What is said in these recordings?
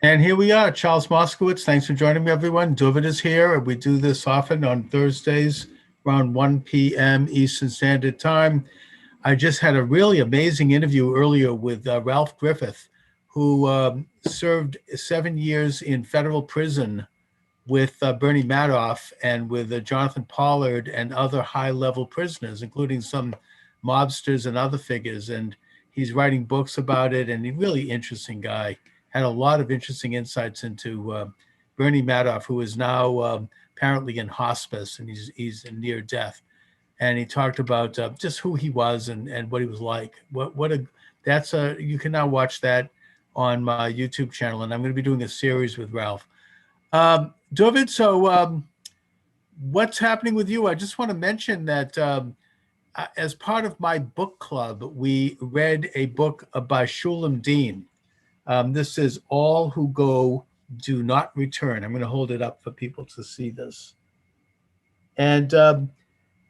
And here we are, Charles Moscowitz. Thanks for joining me, everyone. Dooovid is here. We do this often on Thursdays around 1 p.m. Eastern Standard Time. I just had a really amazing interview earlier with Ralph Griffith, who served 7 years in federal prison with Bernie Madoff and with Jonathan Pollard and other high-level prisoners, including some mobsters and other figures. And he's writing books about it, and a really interesting guy. Had a lot of interesting insights into Bernie Madoff, who is now apparently in hospice, and he's near death. And he talked about just who he was and what he was like. You can now watch that on my YouTube channel, and I'm going to be doing a series with Ralph. Dooovid, so what's happening with you? I just want to mention that as part of my book club, we read a book by Shulem Deen. This is All Who Go Do Not Return. I'm going to hold it up for people to see this. And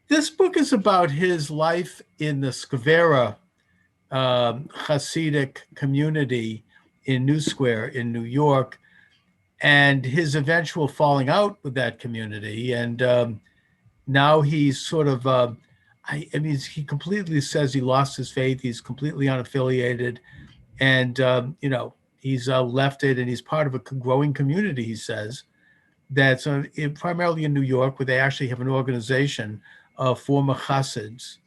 this book is about his life in the Skverer Hasidic community in New Square in New York, and his eventual falling out with that community. And now he's sort of, he completely says he lost his faith. He's completely unaffiliated. And, he's left it, and he's part of a growing community, he says, that's primarily in New York, where they actually have an organization of former Hasids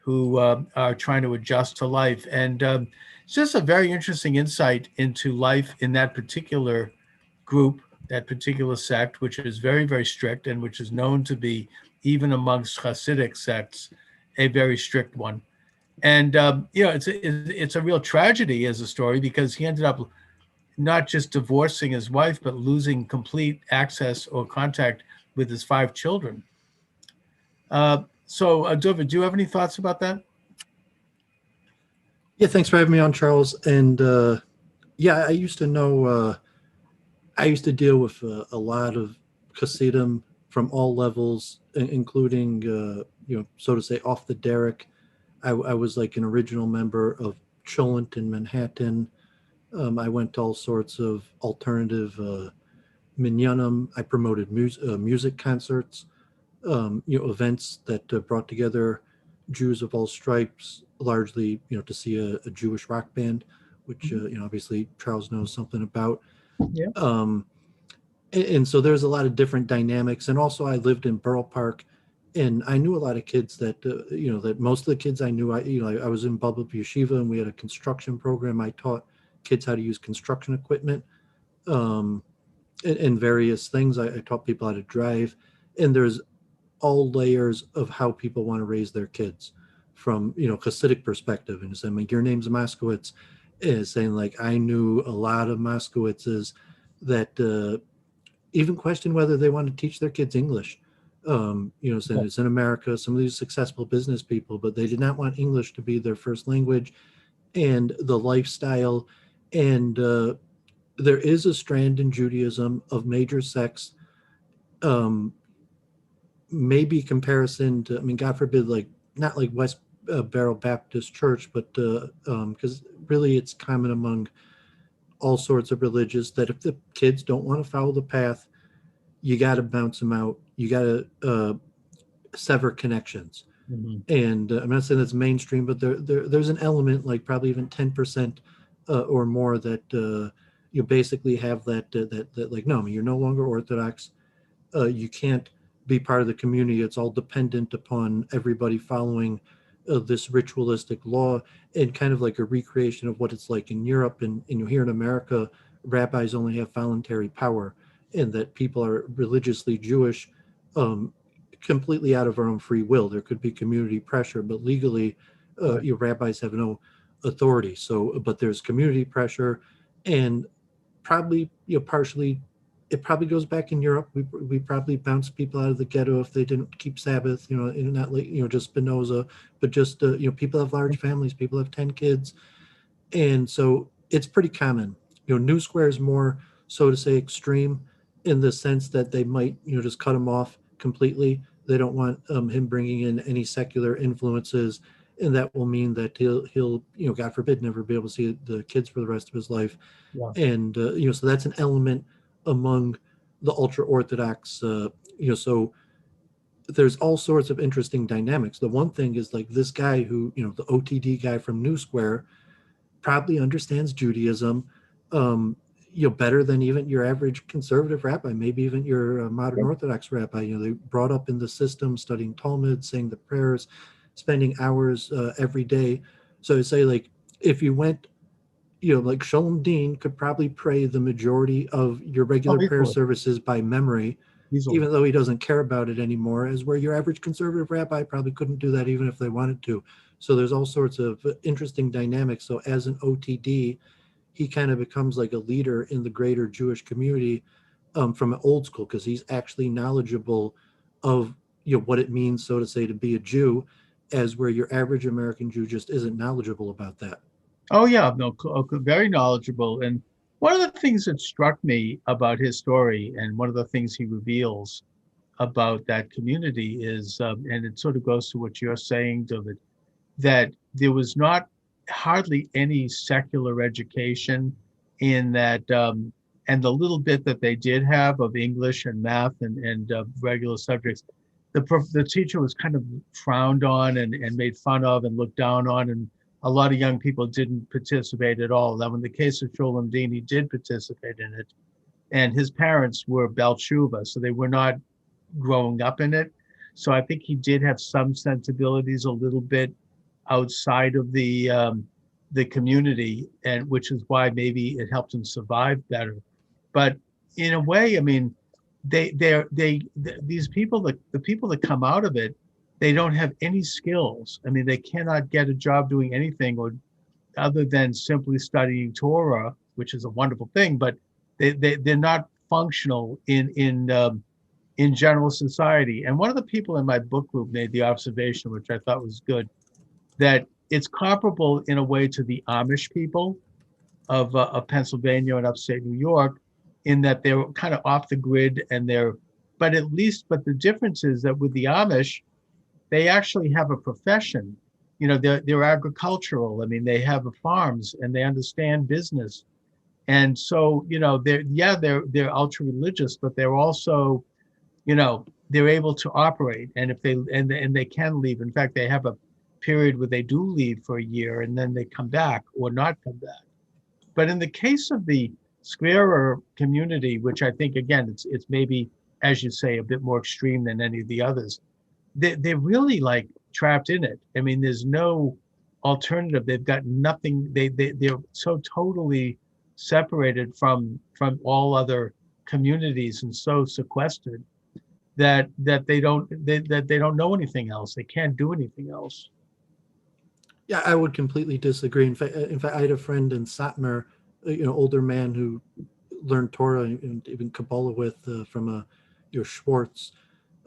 who are trying to adjust to life. And it's just a very interesting insight into life in that particular group, that particular sect, which is very, very strict and which is known to be, even amongst Hasidic sects, a very strict one. And, it's a real tragedy as a story, because he ended up not just divorcing his wife, but losing complete access or contact with his 5 children. Dooovid, do you have any thoughts about that? Yeah, thanks for having me on, Charles. And I used to know, I used to deal with a lot of Hasidim from all levels, including, so to say, off the derrick. I was like an original member of Cholent in Manhattan. I went to all sorts of alternative minyanim. I promoted music concerts, events that brought together Jews of all stripes, largely, to see a Jewish rock band, which, obviously Charles knows something about. Yeah. And so there's a lot of different dynamics. And also I lived in Borough Park, and I knew a lot of kids that, that most of the kids I knew, I was in Bubba Yeshiva, and we had a construction program. I taught kids how to use construction equipment and various things. I taught people how to drive, and there's all layers of how people want to raise their kids from, Hasidic perspective. And saying, your name's Moscowitz, is saying, like, I knew a lot of Moscowitzes that even question whether they want to teach their kids English. Saying it's in America, some of these successful business people, but they did not want English to be their first language, and the lifestyle. And there is a strand in Judaism of major sects, maybe comparison to, God forbid, like, not like West Barrow Baptist Church, but because really it's common among all sorts of religious, that if the kids don't want to follow the path, you got to bounce them out. You got to sever connections. Mm-hmm. And I'm not saying that's mainstream, but there's an element, like probably even 10% or more, that you basically have that like, no, you're no longer Orthodox. You can't be part of the community. It's all dependent upon everybody following this ritualistic law, and kind of like a recreation of what it's like in Europe. And here in America, rabbis only have voluntary power, and that people are religiously Jewish completely out of our own free will. There could be community pressure, but legally, your rabbis have no authority. So, but there's community pressure, and probably, partially, it probably goes back in Europe. We probably bounced people out of the ghetto if they didn't keep Sabbath, not like, just Spinoza, but just, people have large families, people have 10 kids. And so it's pretty common. New Square is more, so to say, extreme, in the sense that they might, just cut him off completely. They don't want him bringing in any secular influences. and that will mean that he'll God forbid never be able to see the kids for the rest of his life. Yeah. And so that's an element among the ultra orthodox. So there's all sorts of interesting dynamics. The one thing is like this guy who, the OTD guy from New Square, probably understands Judaism, better than even your average conservative rabbi, maybe even your modern Orthodox rabbi. They brought up in the system, studying Talmud, saying the prayers, spending hours every day. So I say, like, if you went, like Shulem Deen could probably pray the majority of your regular prayer services by memory, even though he doesn't care about it anymore, as where your average conservative rabbi probably couldn't do that even if they wanted to. So there's all sorts of interesting dynamics. So as an OTD, he kind of becomes like a leader in the greater Jewish community from an old school, because he's actually knowledgeable of what it means, so to say, to be a Jew, as where your average American Jew just isn't knowledgeable about that. Oh yeah, no, very knowledgeable. And one of the things that struck me about his story, and one of the things he reveals about that community is, and it sort of goes to what you're saying, Dooovid, that there was not hardly any secular education in that, and the little bit that they did have of English and math and regular subjects, the teacher was kind of frowned on and made fun of and looked down on, and a lot of young people didn't participate at all. Now, in the case of Shulem Deen, he did participate in it, and his parents were Bel Tshuva, so they were not growing up in it. So I think he did have some sensibilities a little bit outside of the community, and which is why maybe it helped him survive better. But in a way, I mean, these people, the people that come out of it, they don't have any skills. I mean, they cannot get a job doing anything or other than simply studying Torah, which is a wonderful thing, but they're not functional in general society. And one of the people in my book group made the observation, which I thought was good, that it's comparable in a way to the Amish people of Pennsylvania and upstate New York, in that they're kind of off the grid and but the difference is that with the Amish, they actually have a profession. They're agricultural. I mean, they have farms and they understand business. And so, they're ultra religious, but they're also, they're able to operate. And if they can leave. In fact, they have a period where they do leave for a year and then they come back or not come back. But in the case of the Skverer community, which I think, again, it's maybe, as you say, a bit more extreme than any of the others, they're really like trapped in it. I mean, there's no alternative. They've got nothing. They're so totally separated from all other communities and so sequestered that they don't know anything else. They can't do anything else. Yeah, I would completely disagree. In fact, I had a friend in Satmar, older man who learned Torah and even Kabbalah with from a Schwartz,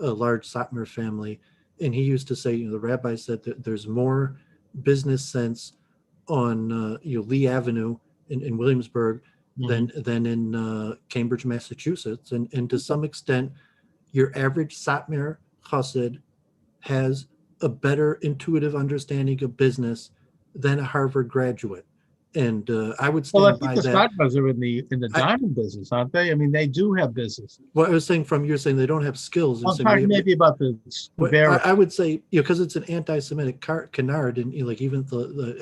a large Satmar family, and he used to say, the rabbi said that there's more business sense on Lee Avenue in Williamsburg than in Cambridge, Massachusetts, and to some extent, your average Satmar Chassid has a better intuitive understanding of business than a Harvard graduate. And I would stand by that. Well, I think the Satmars are in the diamond business, aren't they? I mean, they do have business. Well, I was saying you're saying they don't have skills. I'm talking maybe about the Skverer. I would say, because it's an anti-Semitic canard, and like even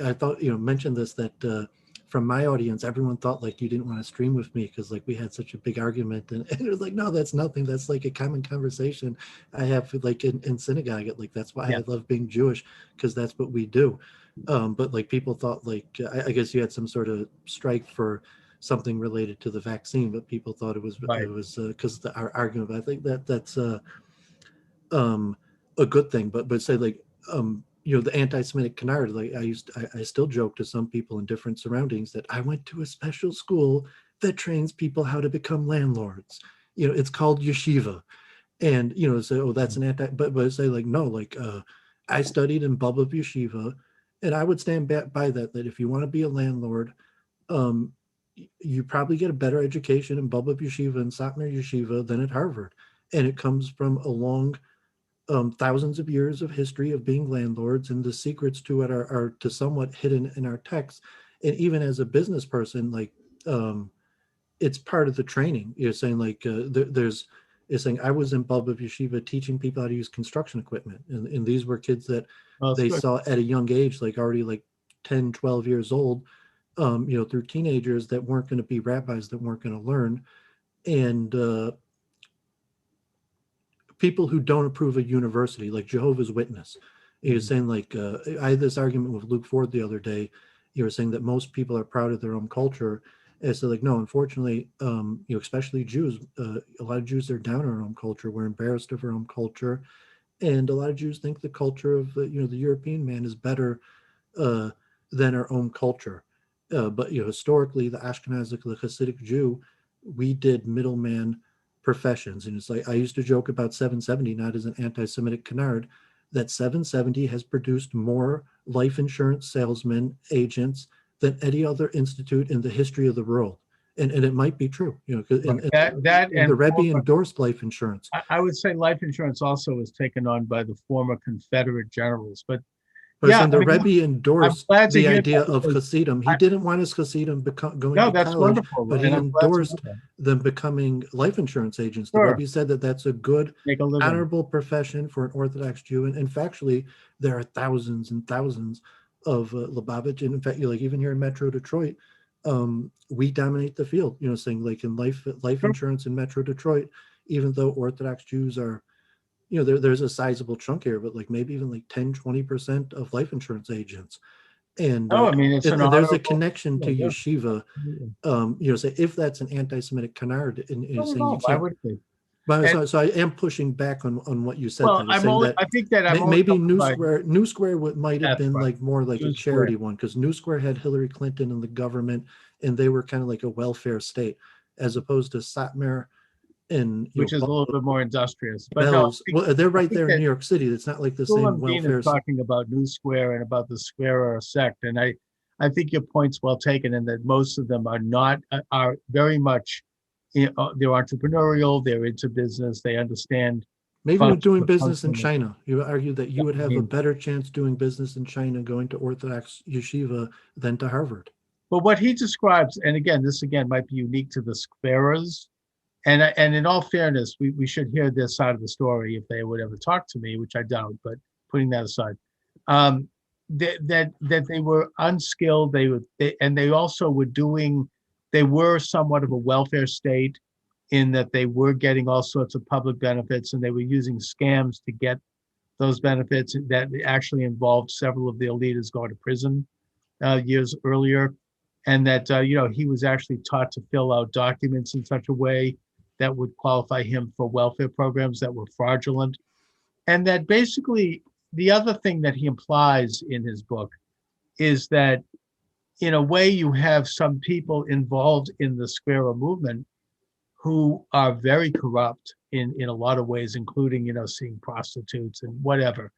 I thought mentioned this, that from my audience, everyone thought like you didn't want to stream with me because like we had such a big argument, and it was like, no, that's nothing. That's like a common conversation I have like in synagogue. Like that's why I love being Jewish, because that's what we do. But like people thought like I guess you had some sort of strike for something related to the vaccine, but people thought it was because our argument. But I think that's a good thing. But say like the anti-Semitic canard, like I still joke to some people in different surroundings that I went to a special school that trains people how to become landlords. It's called yeshiva, and say, oh, that's an anti. But say like no, like I studied in Bubba yeshiva, and I would stand by that if you want to be a landlord, you probably get a better education in Bubba yeshiva and Satmar yeshiva than at Harvard, and it comes from a long thousands of years of history of being landlords, and the secrets to it are to somewhat hidden in our texts. And even as a business person, like it's part of the training. You're saying like there's is saying I was in Baba Yeshiva teaching people how to use construction equipment, and these were kids that Well, that's they good. saw at a young age, like already like 10, 12 years old, through teenagers that weren't going to be rabbis, that weren't going to learn, and people who don't approve of university, like Jehovah's Witness. You're saying like I had this argument with Luke Ford the other day. You were saying that most people are proud of their own culture. And so like, no, unfortunately, especially Jews, a lot of Jews are down on our own culture. We're embarrassed of our own culture. And a lot of Jews think the culture of, the European man is better than our own culture. But, historically, the Ashkenazic, the Hasidic Jew, we did middleman professions. And it's like, I used to joke about 770, not as an anti-Semitic canard, that 770 has produced more life insurance salesmen, agents, than any other institute in the history of the world. And it might be true, and the Rebbe endorsed life insurance. I would say life insurance also was taken on by the former Confederate generals, but yeah, the Rebbe endorsed the idea of because Hasidim. He didn't want his Hasidim going to that's college, wonderful, but he endorsed them becoming life insurance agents. The Rebbe said that that's a good, honorable profession for an Orthodox Jew. And factually, there are thousands and thousands of Lubavitch. And in fact, like even here in Metro Detroit, we dominate the field, saying like in life insurance in Metro Detroit, even though Orthodox Jews are, there's a sizable chunk here, but like maybe even like 10-20% of life insurance agents. And I mean, there's a connection to yeshiva. Say if that's an anti-Semitic canard, and saying you can't. Would be. But so I am pushing back on what you said. Well, I think that maybe New Square might have been like more like a charity one, because New Square had Hillary Clinton in the government, and they were kind of like a welfare state, as opposed to Satmar, and which is a little bit more industrious. But Bells, they're right there in New York City. It's not like the same welfare. Talking about New Square and about the Skverer sect, and I think your point's well taken, in that most of them are very much, they're entrepreneurial, they're into business, they understand. Maybe with doing business in China, you would argue that you would have a better chance doing business in China going to Orthodox yeshiva than to Harvard. But what he describes, and again, this might be unique to the Skverers, and in all fairness, we should hear their side of the story if they would ever talk to me, which I doubt, but putting that aside, that they were unskilled, they also were they were somewhat of a welfare state, in that they were getting all sorts of public benefits, and they were using scams to get those benefits that actually involved several of their leaders going to prison years earlier. And that, he was actually taught to fill out documents in such a way that would qualify him for welfare programs that were fraudulent. And that basically the other thing that he implies in his book is that, in a way, you have some people involved in the Skverer movement who are very corrupt in a lot of ways, including, seeing prostitutes and whatever.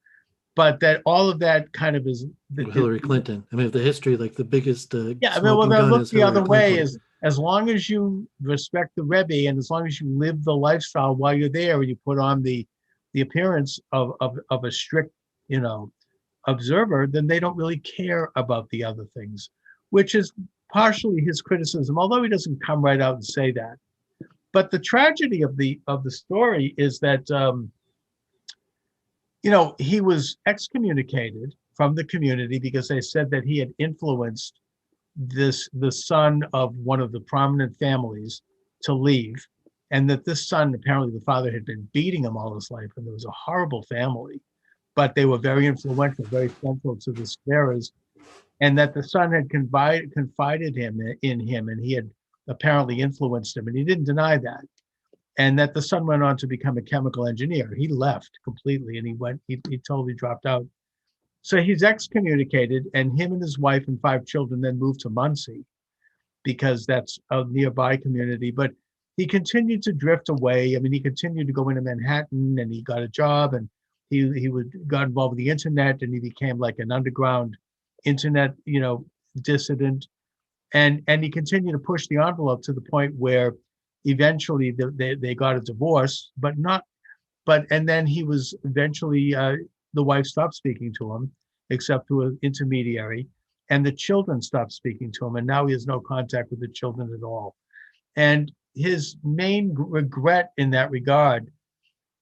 But that all of that kind of is Hillary Clinton. I mean, the history, like the biggest they'll look the other way is, as long as you respect the Rebbe, and as long as you live the lifestyle while you're there, and you put on the appearance of a strict, observer, then they don't really care about the other things, which is partially his criticism, although he doesn't come right out and say that. But the tragedy of the story is that he was excommunicated from the community because they said that he had influenced the son of one of the prominent families to leave, and that this son, apparently the father, had been beating him all his life, and there was a horrible family, but they were very influential, very central to the Skverers, and that the son had confided in him, and he had apparently influenced him, and he didn't deny that. And that the son went on to become a chemical engineer. He left completely, and he totally dropped out. So he's excommunicated, and him and his wife and 5 children then moved to Muncie, because that's a nearby community. But he continued to drift away. I mean, he continued to go into Manhattan, and he got a job, and he got involved with the internet, and he became like an underground internet, dissident. And he continued to push the envelope to the point where eventually they got a divorce, but and then he was eventually, the wife stopped speaking to him, except through an intermediary, and the children stopped speaking to him, and now he has no contact with the children at all. And his main regret in that regard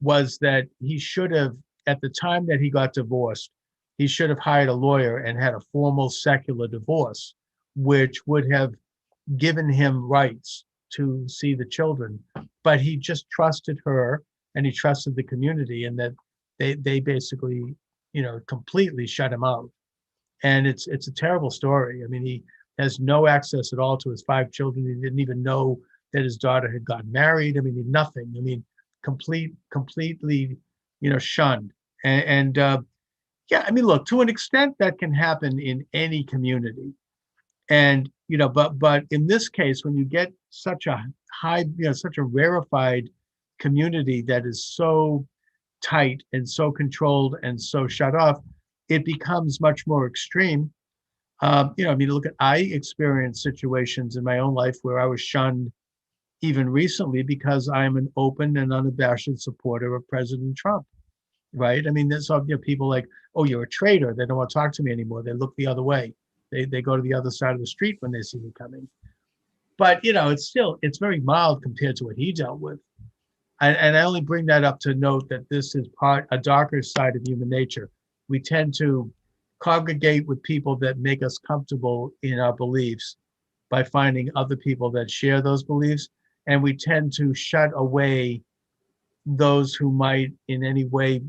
was that he should have, at the time that he got divorced, he should have hired a lawyer and had a formal secular divorce, which would have given him rights to see the children. But he just trusted her, and he trusted the community, and that they basically, completely shut him out. And it's a terrible story. I mean, he has no access at all to his 5 children. He didn't even know that his daughter had gotten married. I mean, nothing. I mean, completely, shunned. And yeah, I mean, look, to an extent that can happen in any community. And, but in this case, when you get such a high, such a rarefied community that is so tight and so controlled and so shut off, it becomes much more extreme. I mean, look, I experienced situations in my own life where I was shunned even recently because I'm an open and unabashed supporter of President Trump, right? I mean, there's people like, oh, you're a traitor. They don't want to talk to me anymore. They look the other way. They go to the other side of the street when they see me coming. But, it's very mild compared to what he dealt with. And I only bring that up to note that this is a darker side of human nature. We tend to congregate with people that make us comfortable in our beliefs by finding other people that share those beliefs. And we tend to shut away those who might in any way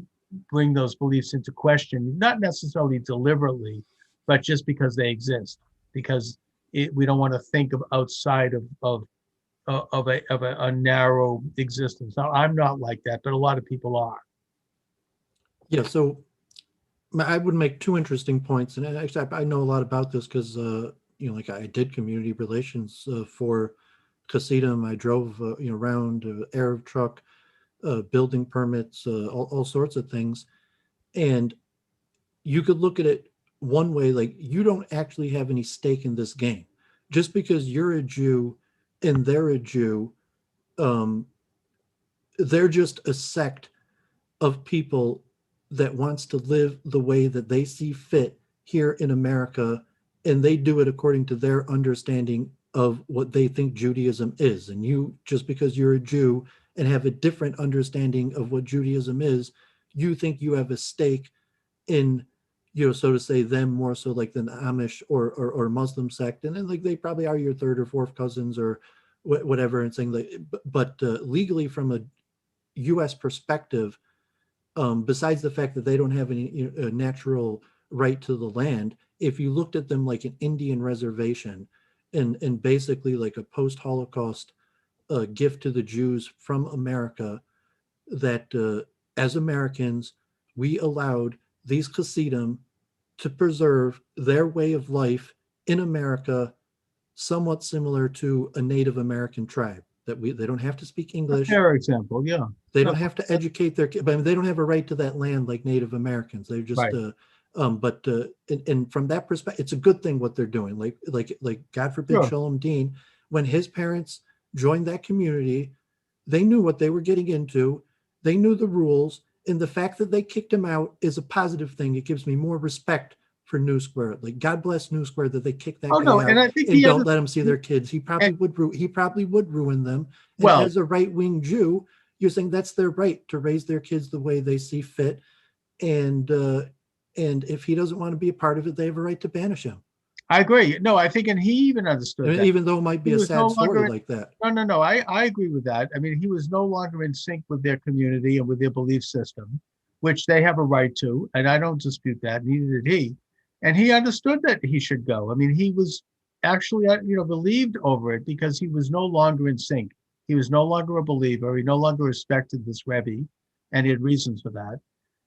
bring those beliefs into question, not necessarily deliberately, but just because they exist, because we don't want to think of outside of a narrow existence. Now, I'm not like that, but a lot of people are. Yeah, so I would make 2 interesting points, and actually I know a lot about this because like I did community relations for Hasidism. I drove around Arab truck, building permits, all sorts of things, and you could look at it one way, like you don't actually have any stake in this game, just because you're a Jew and they're a Jew. They're just a sect of people that wants to live the way that they see fit here in America, and they do it according to their understanding of what they think Judaism is. And you, just because you're a Jew and have a different understanding of what Judaism is, you think you have a stake in, so to say, them more so like than the Amish or Muslim sect. And then like they probably are your 3rd or 4th cousins or whatever, and saying like, but legally from a U.S. perspective, besides the fact that they don't have any natural right to the land, if you looked at them like an Indian reservation and basically like a post-Holocaust gift to the Jews from America, that as Americans, we allowed these Hasidim to preserve their way of life in America, somewhat similar to a Native American tribe. That they don't have to speak English. Fair example, yeah. They don't have to educate their kids, but they don't have a right to that land like Native Americans. They're just, Right. And from that perspective, it's a good thing what they're doing. Like God forbid, Sure. Shulem Deen, when his parents joined that community, they knew what they were getting into. They knew the rules, and the fact that they kicked him out is a positive thing. It gives me more respect for New Square. Like God bless New Square that they kicked that Oh, guy no, out and I think and don't let him see their kids. He probably and- would. He probably would ruin them. And well, as a right-wing Jew, you're saying that's their right to raise their kids the way they see fit, and if he doesn't want to be a part of it, they have a right to banish him. I agree. No, I think, and he even understood that. Even though it might be a sad story like that. No. I agree with that. I mean, he was no longer in sync with their community and with their belief system, which they have a right to, and I don't dispute that. Neither did he. And he understood that he should go. I mean, he was actually, relieved over it because he was no longer in sync. He was no longer a believer. He no longer respected this Rebbe, and he had reasons for that.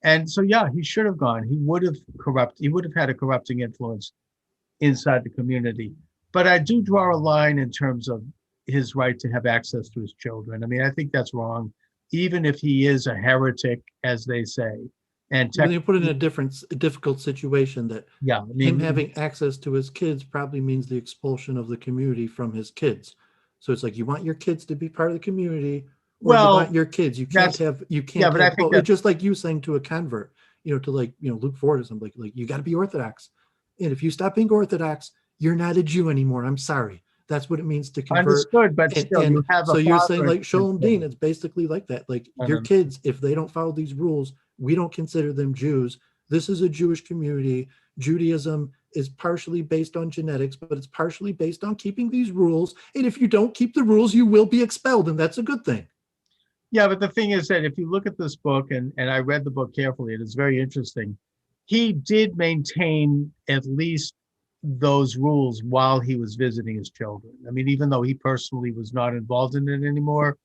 And so, yeah, he should have gone. He would have had a corrupting influence inside the community. But I do draw a line in terms of his right to have access to his children. I mean, I think that's wrong, even if he is a heretic, as they say. And you put it in a difficult situation that him having access to his kids probably means the expulsion of the community from his kids. So it's like, you want your kids to be part of the community, or Well, want your kids. You that's can't have, you yeah, can't but I have, think well, that it's just like you saying to a convert, to like, Luke Ford or something, like you got to be Orthodox. And if you stop being Orthodox, you're not a Jew anymore. I'm sorry. That's what it means to convert. understood, but still, And you have so a you're saying father. like Shulem Deen, it's basically like that. Like your kids, if they don't follow these rules, we don't consider them Jews. This is a Jewish community. Judaism is partially based on genetics, but it's partially based on keeping these rules. And if you don't keep the rules, you will be expelled. And that's a good thing. Yeah, but the thing is that if you look at this book, and I read the book carefully, and it's very interesting, he did maintain at least those rules while he was visiting his children. I mean, even though he personally was not involved in it anymore,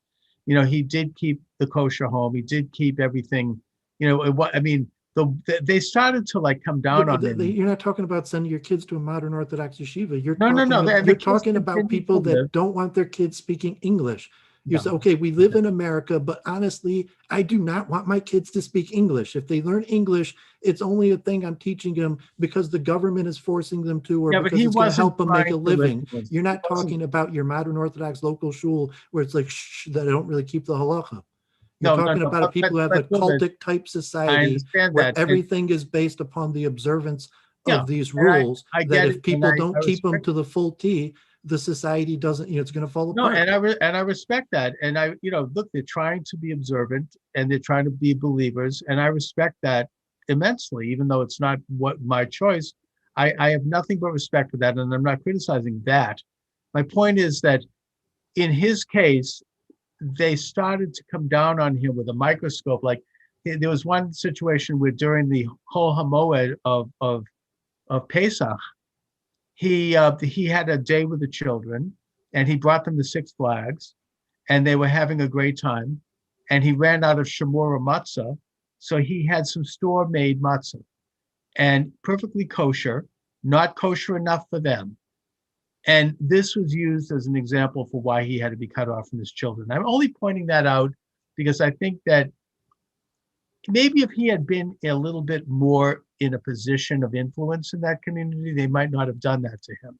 he did keep the kosher home. He did keep everything. I mean, they started to like come Yeah, down but on him. you're not talking about sending your kids to a modern Orthodox yeshiva. You're No, no, talking no. about, The you're kids talking about continued to people live. that don't want their kids speaking English. You say, No. okay, we live in America, but honestly, I do not want my kids to speak English. If they learn English, it's only a thing I'm teaching them because the government is forcing them to, or Yeah, but because he it's going to wasn't help them make trying a to living. influence. You're not He wasn't- talking about your modern Orthodox local shul where it's like, shh, that I don't really keep the halacha. You're No, no, talking no. about a people who have a David, cultic type I society understand where that, and everything is based upon the observance yeah, of these and rules, I that get it, if and people don't I keep them respect. to the full T, the society doesn't, it's going to fall No, apart. and I respect that, and look, they're trying to be observant, and they're trying to be believers, and I respect that immensely, even though it's not what my choice. I have nothing but respect for that, and I'm not criticizing that. My point is that in his case, they started to come down on him with a microscope. Like there was one situation where during the Chol Hamoed of Pesach, he had a day with the children, and he brought them to Six Flags, and they were having a great time. And he ran out of shamura matzah, so he had some store-made matzah, and perfectly kosher, not kosher enough for them. And this was used as an example for why he had to be cut off from his children. I'm only pointing that out because I think that maybe if he had been a little bit more in a position of influence in that community, they might not have done that to him.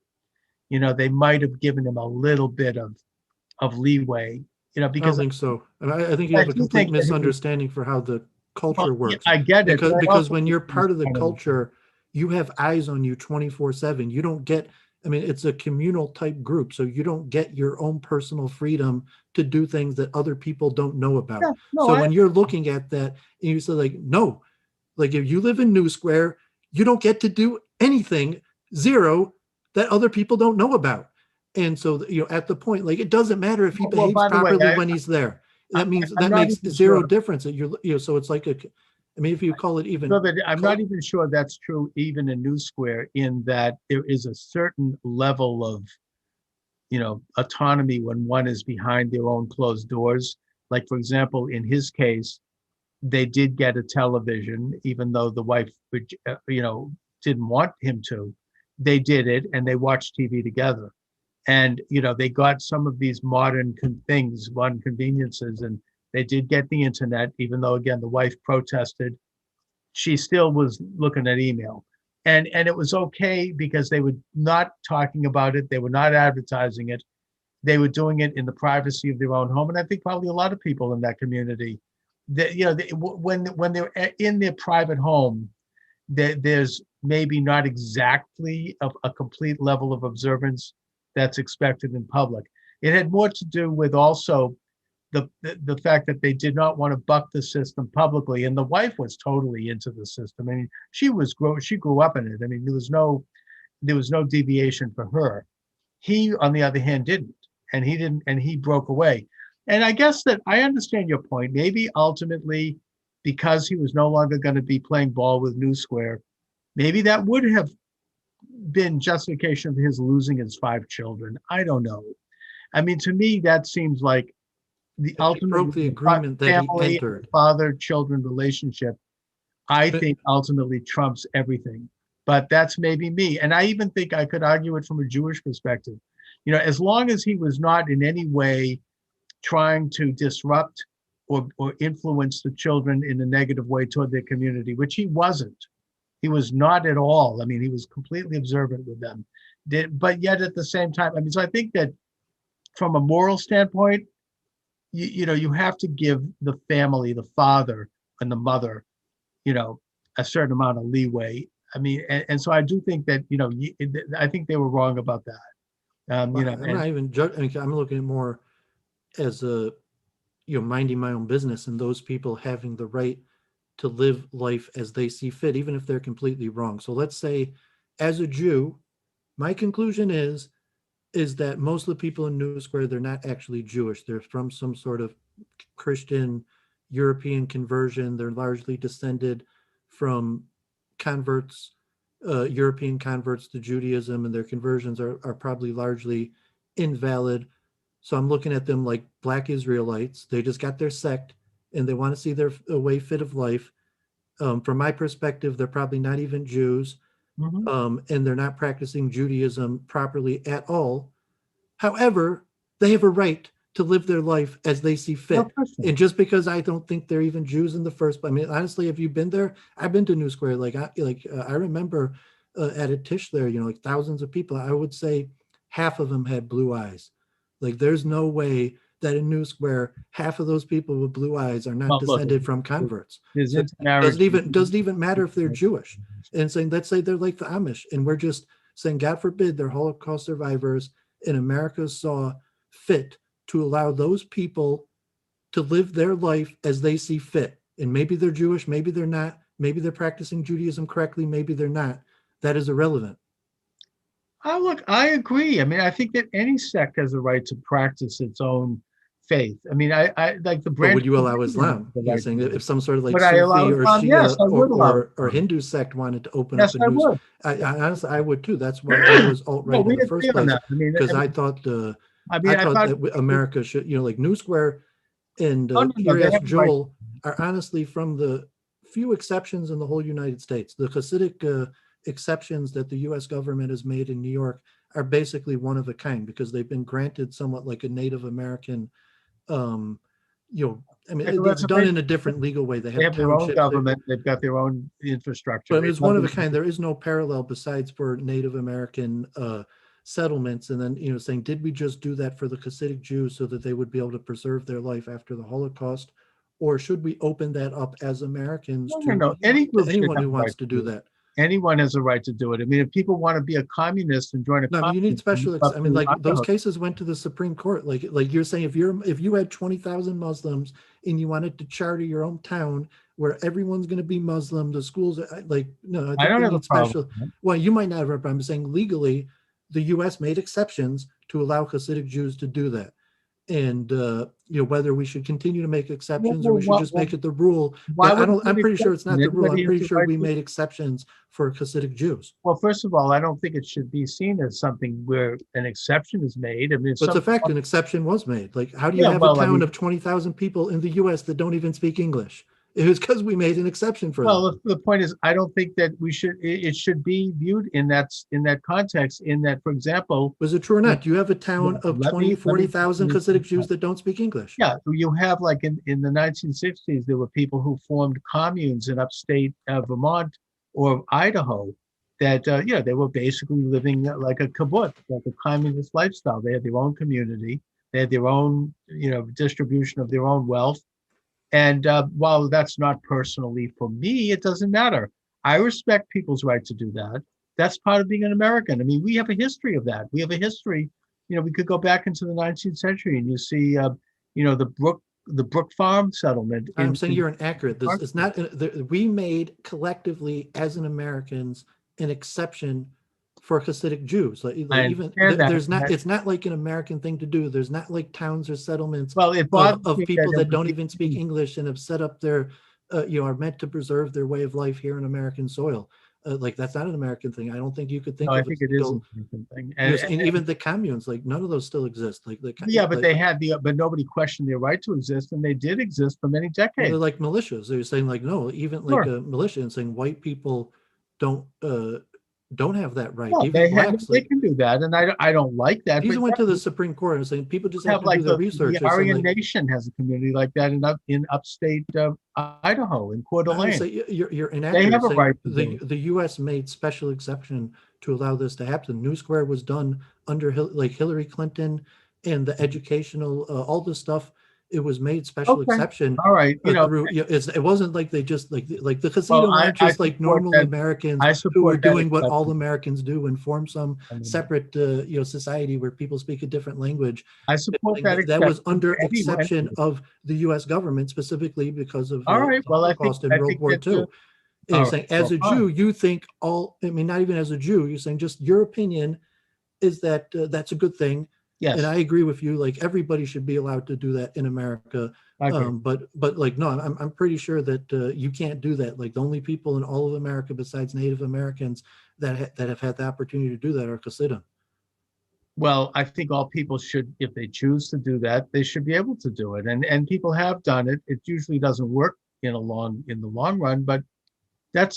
They might have given him a little bit of leeway, I don't because think so. And I think you I have a do complete think that he was, misunderstanding for how the well, culture yeah, works. I get it, but I Because also when think you're he was part of the kind of, culture, you have eyes on you 24/7. You don't get, it's a communal type group. So you don't get your own personal freedom to do things that other people don't know about. yeah, no, So when you're looking at that and you say like, no, like if you live in New Square, you don't get to do anything, zero, that other people don't know about. And so, at the point, like it doesn't matter if he well, behaves by the way, properly when he's there. I, That means I'm that not makes even zero sure. difference. That so it's like if you call it even, David, I'm not even sure that's true even in New Square, in that there is a certain level of, autonomy when one is behind their own closed doors. Like, for example, in his case, they did get a television, even though the wife, didn't want him to. They did it, and they watched TV together. And, they got some of these modern modern conveniences, and they did get the internet, even though, again, the wife protested. She still was looking at email. And it was okay because they were not talking about it. They were not advertising it. They were doing it in the privacy of their own home. And I think probably a lot of people in that community, that, when they're in their private home, there's maybe not exactly a complete level of observance that's expected in public. It had more to do with also the fact that they did not want to buck the system publicly, and the wife was totally into the system. I mean, she grew up in it. I mean, there was no deviation for her. He, on the other hand, didn't, and he broke away. And I guess that I understand your point. Maybe ultimately, because he was no longer going to be playing ball with New Square, maybe that would have been justification for his losing his 5 children. I don't know. I mean, to me, that seems like the he broke the ultimate agreement that he family and entered. father-children relationship, I But think ultimately trumps everything. But that's maybe me. And I even think I could argue it from a Jewish perspective. As long as he was not in any way trying to disrupt or influence the children in a negative way toward their community, which he wasn't. He was not at all. I mean, he was completely observant with them. But yet at the same time, I mean, so I think that from a moral standpoint, you have to give the family, the father and the mother, a certain amount of leeway. I mean, and so I do think that, I think they were wrong about that. I'm And not even judging. I mean, I'm looking at more as a, minding my own business and those people having the right to live life as they see fit, even if they're completely wrong. So let's say, as a Jew, my conclusion is that most of the people in New Square, they're not actually Jewish. They're from some sort of Christian European conversion. They're largely descended from converts, European converts to Judaism, and their conversions are probably largely invalid. So I'm looking at them like Black Israelites. They just got their sect and they want to see their way fit of life. From my perspective, they're probably not even Jews, mhm, and they're not practicing Judaism properly at all. However, they have a right to live their life as they see no fit. question. And just because I don't think they're even Jews in the first, I mean, honestly, have you been there? I've been to New Square. I remember at a Tish there, like thousands of people. I would say half of them had blue eyes. Like, there's no way that in New Square, half of those people with blue eyes are not Well, look, descended from converts. there's So it intermarriage. doesn't even matter if they're Jewish. And saying, let's say they're like the Amish, and we're just saying, God forbid, they're Holocaust survivors, and America saw fit to allow those people to live their life as they see fit. And maybe they're Jewish, maybe they're not, maybe they're practicing Judaism correctly, maybe they're not. That is irrelevant. Oh, look, I agree. I mean, I think that any sect has a right to practice its own faith. I mean, I like the But branch would you of allow Davidian has Islam? the You're right to saying do that it. if some sort of like Would I allow Sufi or Islam? Yes, Shia I would allow or Islam. Hindu sect wanted to open up Yes, a I new, would. I honestly, I would too. That's why I was No, alt-right in we the agree first on place, that. I mean, because I I mean, I thought thought, that America should, like New Square and oh, no, no, they Kiryas have the right. Joel are honestly from the few exceptions in the whole United States. The Hasidic exceptions that the U.S. government has made in New York are basically one of a kind because they've been granted somewhat like a Native American. Um, I mean, Like a it's done reservation. in a different legal way. They They have have their own townships. government. They've got their own infrastructure. But I mean, It it's one of a doesn't, kind. There is no parallel besides for Native American settlements. And then, saying, did we just do that for the Hasidic Jews so that they would be able to preserve their life after the Holocaust? Or should we open that up as Americans no, no, to no. Any group should anyone have who a right wants to to do do it. that? Anyone has a right to do it. I mean, if people want to be a communist and join a No, I mean, you need communist, special. up I mean, to like those Idaho. cases went to the Supreme Court. Like you're saying, if you had 20,000 Muslims and you wanted to charter your own town where everyone's going to be Muslim, the schools like no, I I think don't we have a need problem special. with that. Well, you might not have, but I'm saying legally, the U.S. made exceptions to allow Hasidic Jews to do that. And whether we should continue to make exceptions or we should just make it the rule. Why But would it be I'm an pretty sure it's exception? not the rule. I'm Everybody has pretty the sure right we to. made exceptions for Hasidic Jews. Well, first of all, I don't think it should be seen as something where an exception is made. I mean, if But it's a some, fact, an exception was made. Like, how do you yeah, have a well, I town mean, of 20,000 people in the US that don't even speak English? It was because we made an exception for them. well, the point is, I don't think that we should. It should be viewed in that context. In that, for example, Was it true or if- not? Do you have a town well, of 20, let me 40,000 Hasidic Jews that don't speak English? yeah, you have like in the 1960s, there were people who formed communes in upstate Vermont or Idaho that, they were basically living like a kibbutz, like a communist lifestyle. They had their own community. They had their own, distribution of their own wealth. And while that's not personally for me, it doesn't matter. I respect people's right to do that. That's part of being an American. I mean, we have a history of that. We have a history. We could go back into the 19th century and you see, the Brook Farm settlement. I'm saying you're inaccurate. This Park. is not. We made collectively as an Americans an exception for Hasidic Jews. Like I even understand that. there's not. It's not like an American thing to do. There's not like towns or settlements Well, it bothers of me people it that would don't be- even speak English and have set up their, are meant to preserve their way of life here in American soil. Like that's not an American thing. I don't think you could think No, I of a think it is an single. American thing. And even the communes, like none of those still exist. Yeah, but they had but nobody questioned their right to exist, and they did exist for many Well, decades. they're like militias. They're saying like no, even like Sure. a militia and saying white people don't uh don't have that right. Well, Even blacks, they like can do that, and I don't like that. these But went to the Supreme Court and saying people just you have have to do like their the research. They're saying Aryan like Nation has a community like that in upstate Idaho, in Coeur I would d'Alene. say you're They inaccurate. have a Saying right to do it. the U.S. made special exception to allow this to happen. New Square was done under like Hillary Clinton and the educational all this stuff. It was made special Okay. exception All right. through. It wasn't like they just like the Hasidim Well, aren't I just like support normal that. Americans I who are support that doing what all exception. Americans do and form some I mean, separate society where people speak a different language. I support that That was exception. under Anyway. exception of the U.S. government, specifically because of All the right. Well, Holocaust and I World think War that's II. And all it's right. saying, as Well, a fine. Jew, you think not even as a Jew, you're saying just your opinion is that that's a good thing. Yes, And I agree with you. Like everybody should be allowed to do that in America. I agree. But like, no, I'm pretty sure that you can't do that. Like the only people in all of America besides Native Americans that have had the opportunity to do that are Hasidim. Well, I think all people should, if they choose to do that, they should be able to do it. And people have done it. It usually doesn't work in the long run, but there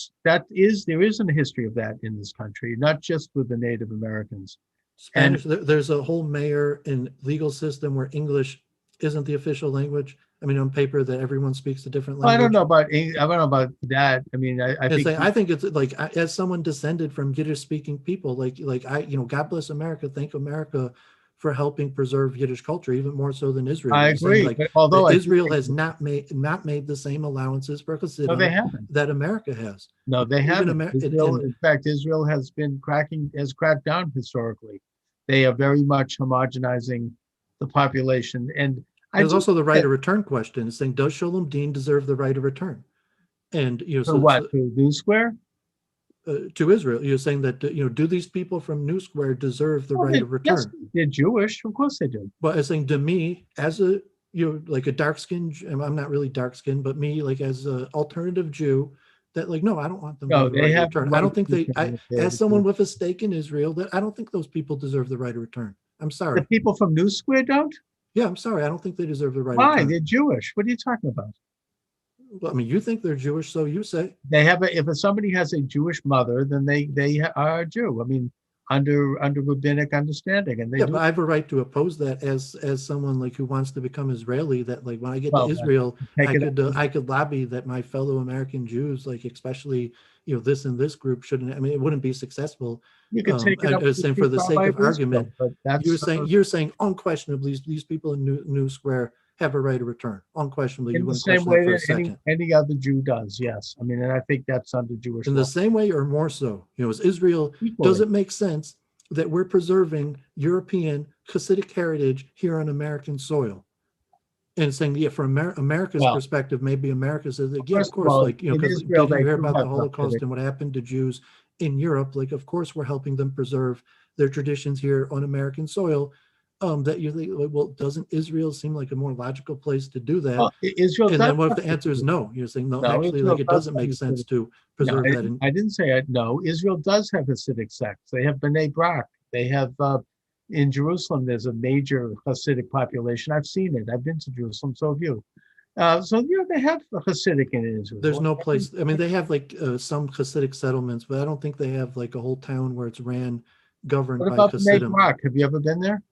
is a history of that in this country, not just with the Native Americans. Spanish, there's a whole mayor and legal system where English isn't the official language. I mean, on paper that everyone speaks a different I don't language. know about that. I mean, I think it's like as someone descended from Yiddish speaking people, like God bless America, thank America for helping preserve Yiddish culture, even more so than Israel. I You're saying agree. like But although that I Israel think, has not made the same allowances for no, they Hasidim haven't. that America has. No, they Even haven't. In fact, Israel has cracked down historically. They are very much homogenizing the population. And there's also the right of return question. It's saying, does Shulem Deen deserve the right of return? And for what? To New Square? To Israel, you're saying that do these people from New Square deserve the right of return? Yes, they're Jewish. Of course they do. But I think to me, as a like a dark skinned, I'm not really dark skinned, but me like as an alternative Jew, that like no, I don't want them to have the right of return. I don't think as someone with a stake in Israel, that I don't think those people deserve the right of return. I'm sorry. The people from New Square don't? Yeah, I'm sorry. I don't think they deserve the right Why? of return. They're Jewish. What are you talking about? Well, I mean, you think they're Jewish, so you say. They have if somebody has a Jewish mother, then they are a Jew. I mean, under rabbinic understanding, and but I have a right to oppose that as someone like who wants to become Israeli. That like when I get to Israel, I could lobby that my fellow American Jews, like especially this and this group, shouldn't. I mean, it wouldn't be successful. You could take it up for the sake of argument. But that's you're saying unquestionably these people in New Square have a right of return. Unquestionably, in the same way that any other Jew does. Yes, I mean, and I think that's under Jewish law. In the same way, or more so, as Israel, does it make sense that we're preserving European Hasidic heritage here on American soil? And saying, from America's perspective, maybe America says, of course, because you hear about the Holocaust and what happened to Jews in Europe, like, of course, we're helping them preserve their traditions here on American soil. That you think, well, doesn't Israel seem like a more logical place to do that? Well, Israel. And then what if the answer is no? You're saying no, actually, like it doesn't make sense to preserve that. I didn't say no. Israel does have Hasidic sects. They have Bnei Brak. They have in Jerusalem. There's a major Hasidic population. I've seen it. I've been to Jerusalem. So have you. So they have Hasidic in Israel. There's no place. I mean, they have like some Hasidic settlements, but I don't think they have like a whole town where it's governed by Hasidim. Bnei Brak? Have you ever been there?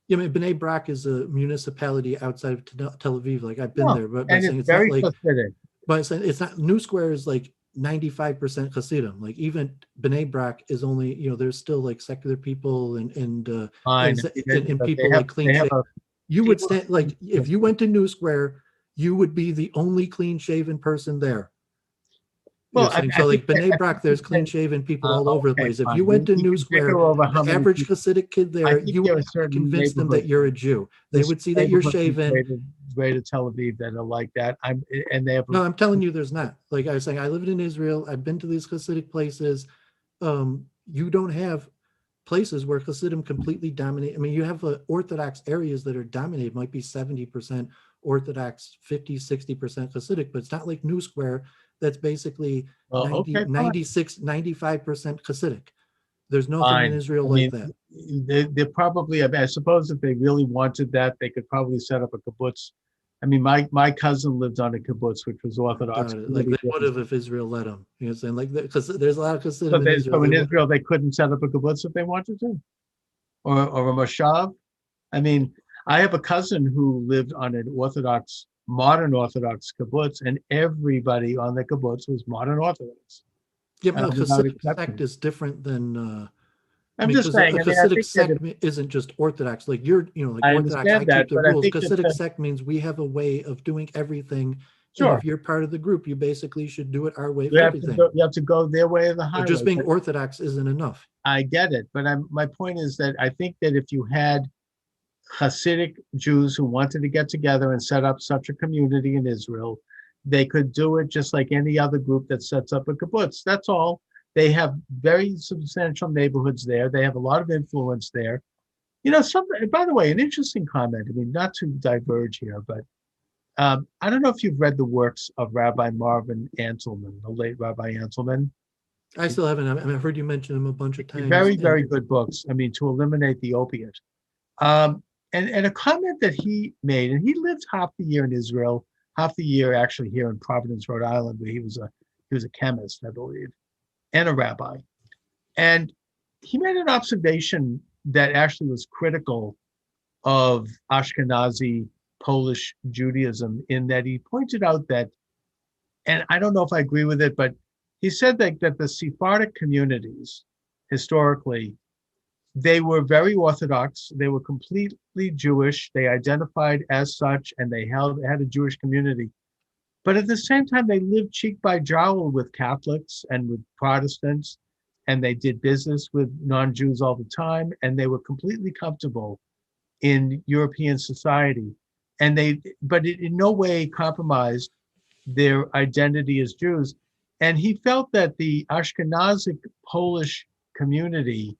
Yeah, I mean, Bnei Brak is a municipality outside of Tel Aviv. Like I've been there, but it's very not like. Hasidic. But it's not. New Square is like 95% Hasidim. Like even Bnei Brak is only. There's still like secular people and people like clean shaven. You would stand like if you went to New Square, you would be the only clean shaven person there. Well, so like Bnei Brak, there's clean shaven people all over the place. If you went to New Square, the average Hasidic kid there, you would convince them that you're a Jew. They would see that you're shaven. Greater Tel Aviv that are like that. I'm telling you, there's not. Like I was saying, I lived in Israel. I've been to these Hasidic places. You don't have places where Hasidim completely dominate. I mean, you have Orthodox areas that are dominated, might be 70% Orthodox, 50, 60% Hasidic, but it's not like New Square. That's basically 96, 95% Hasidic. There's nothing in Israel like that. They're probably, I suppose if they really wanted that, they could probably set up a kibbutz. I mean, my cousin lived on a kibbutz, which was Orthodox. Like they would have if Israel let them. You know what I'm saying? Like, because there's a lot of Hasidim in Israel. So in Israel, they couldn't set up a kibbutz if they wanted to? Or a moshav? I mean, I have a cousin who lived on an modern Orthodox kibbutz, and everybody on the kibbutz was modern Orthodox. Yeah, but the Hasidic sect is different than I I'm mean, just because a saying, I mean, I Hasidic think that sect isn't just Orthodox. Like you're, like I Orthodox, I understand that, keep the but I rules. think that Hasidic sect means we have a way of doing everything. And sure, if you're part of the group, you basically should do it our way you for have to everything. go, you have to go their way or the So highway. just being But Orthodox isn't enough. I get it. But my point is that I think that if you had Hasidic Jews who wanted to get together and set up such a community in Israel, they could do it just like any other group that sets up a kibbutz. That's all. They have very substantial neighborhoods there. They have a lot of influence there. Something, by the way, an interesting comment. I mean, not to diverge here, but I don't know if you've read the works of Rabbi Marvin Anselman, the late Rabbi Anselman. I still haven't. I've heard you mention him a bunch of times. Very, very good books. I mean, to eliminate the opiate. Um, and a comment that he made, and he lived half the year in Israel, half the year actually here in Providence, Rhode Island, where he was a chemist, I believe, and a rabbi. And he made an observation that actually was critical of Ashkenazi Polish Judaism, in that he pointed out that, and I don't know if I agree with it, but he said that the Sephardic communities historically, they were very Orthodox. They were completely Jewish. They identified as such, and they had a Jewish community. But at the same time, they lived cheek by jowl with Catholics and with Protestants, and they did business with non-Jews all the time, and they were completely comfortable in European society. But it in no way compromised their identity as Jews. And he felt that the Ashkenazic Polish community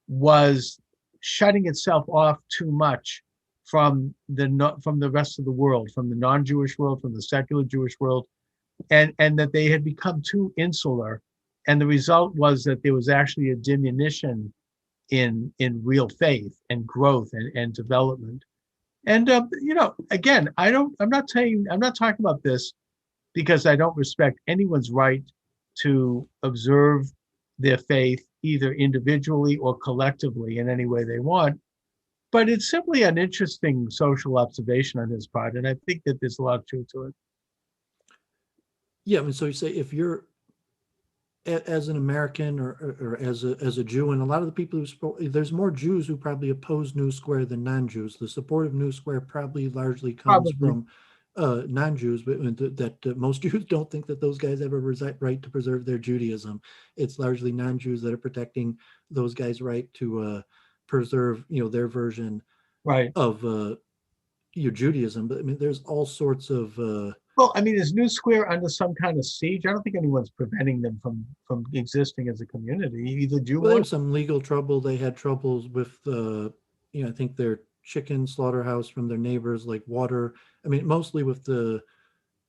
was shutting itself off too much from the rest of the world, from the non-Jewish world, from the secular Jewish world, and that they had become too insular. And the result was that there was actually a diminution in real faith and growth and development. And again, I'm not talking about this because I don't respect anyone's right to observe their faith either individually or collectively in any way they want. But it's simply an interesting social observation on his part, and I think that there's a lot of truth to it. Yeah, I mean, so you say if you're as an American or as a Jew, and a lot of the people there's more Jews who probably oppose New Square than non-Jews. The support of New Square probably largely comes Probably. from non-Jews, but that most Jews don't think that those guys have a right to preserve their Judaism. It's largely non-Jews that are protecting those guys' right to preserve, their version Right. of your Judaism. But I mean, there's all sorts of Well, I mean, is New Square under some kind of siege? I don't think anyone's preventing them from existing as a community, either Jew well, there or. was some legal trouble. They had troubles with I think their chicken slaughterhouse from their neighbors, like water. I mean, mostly with the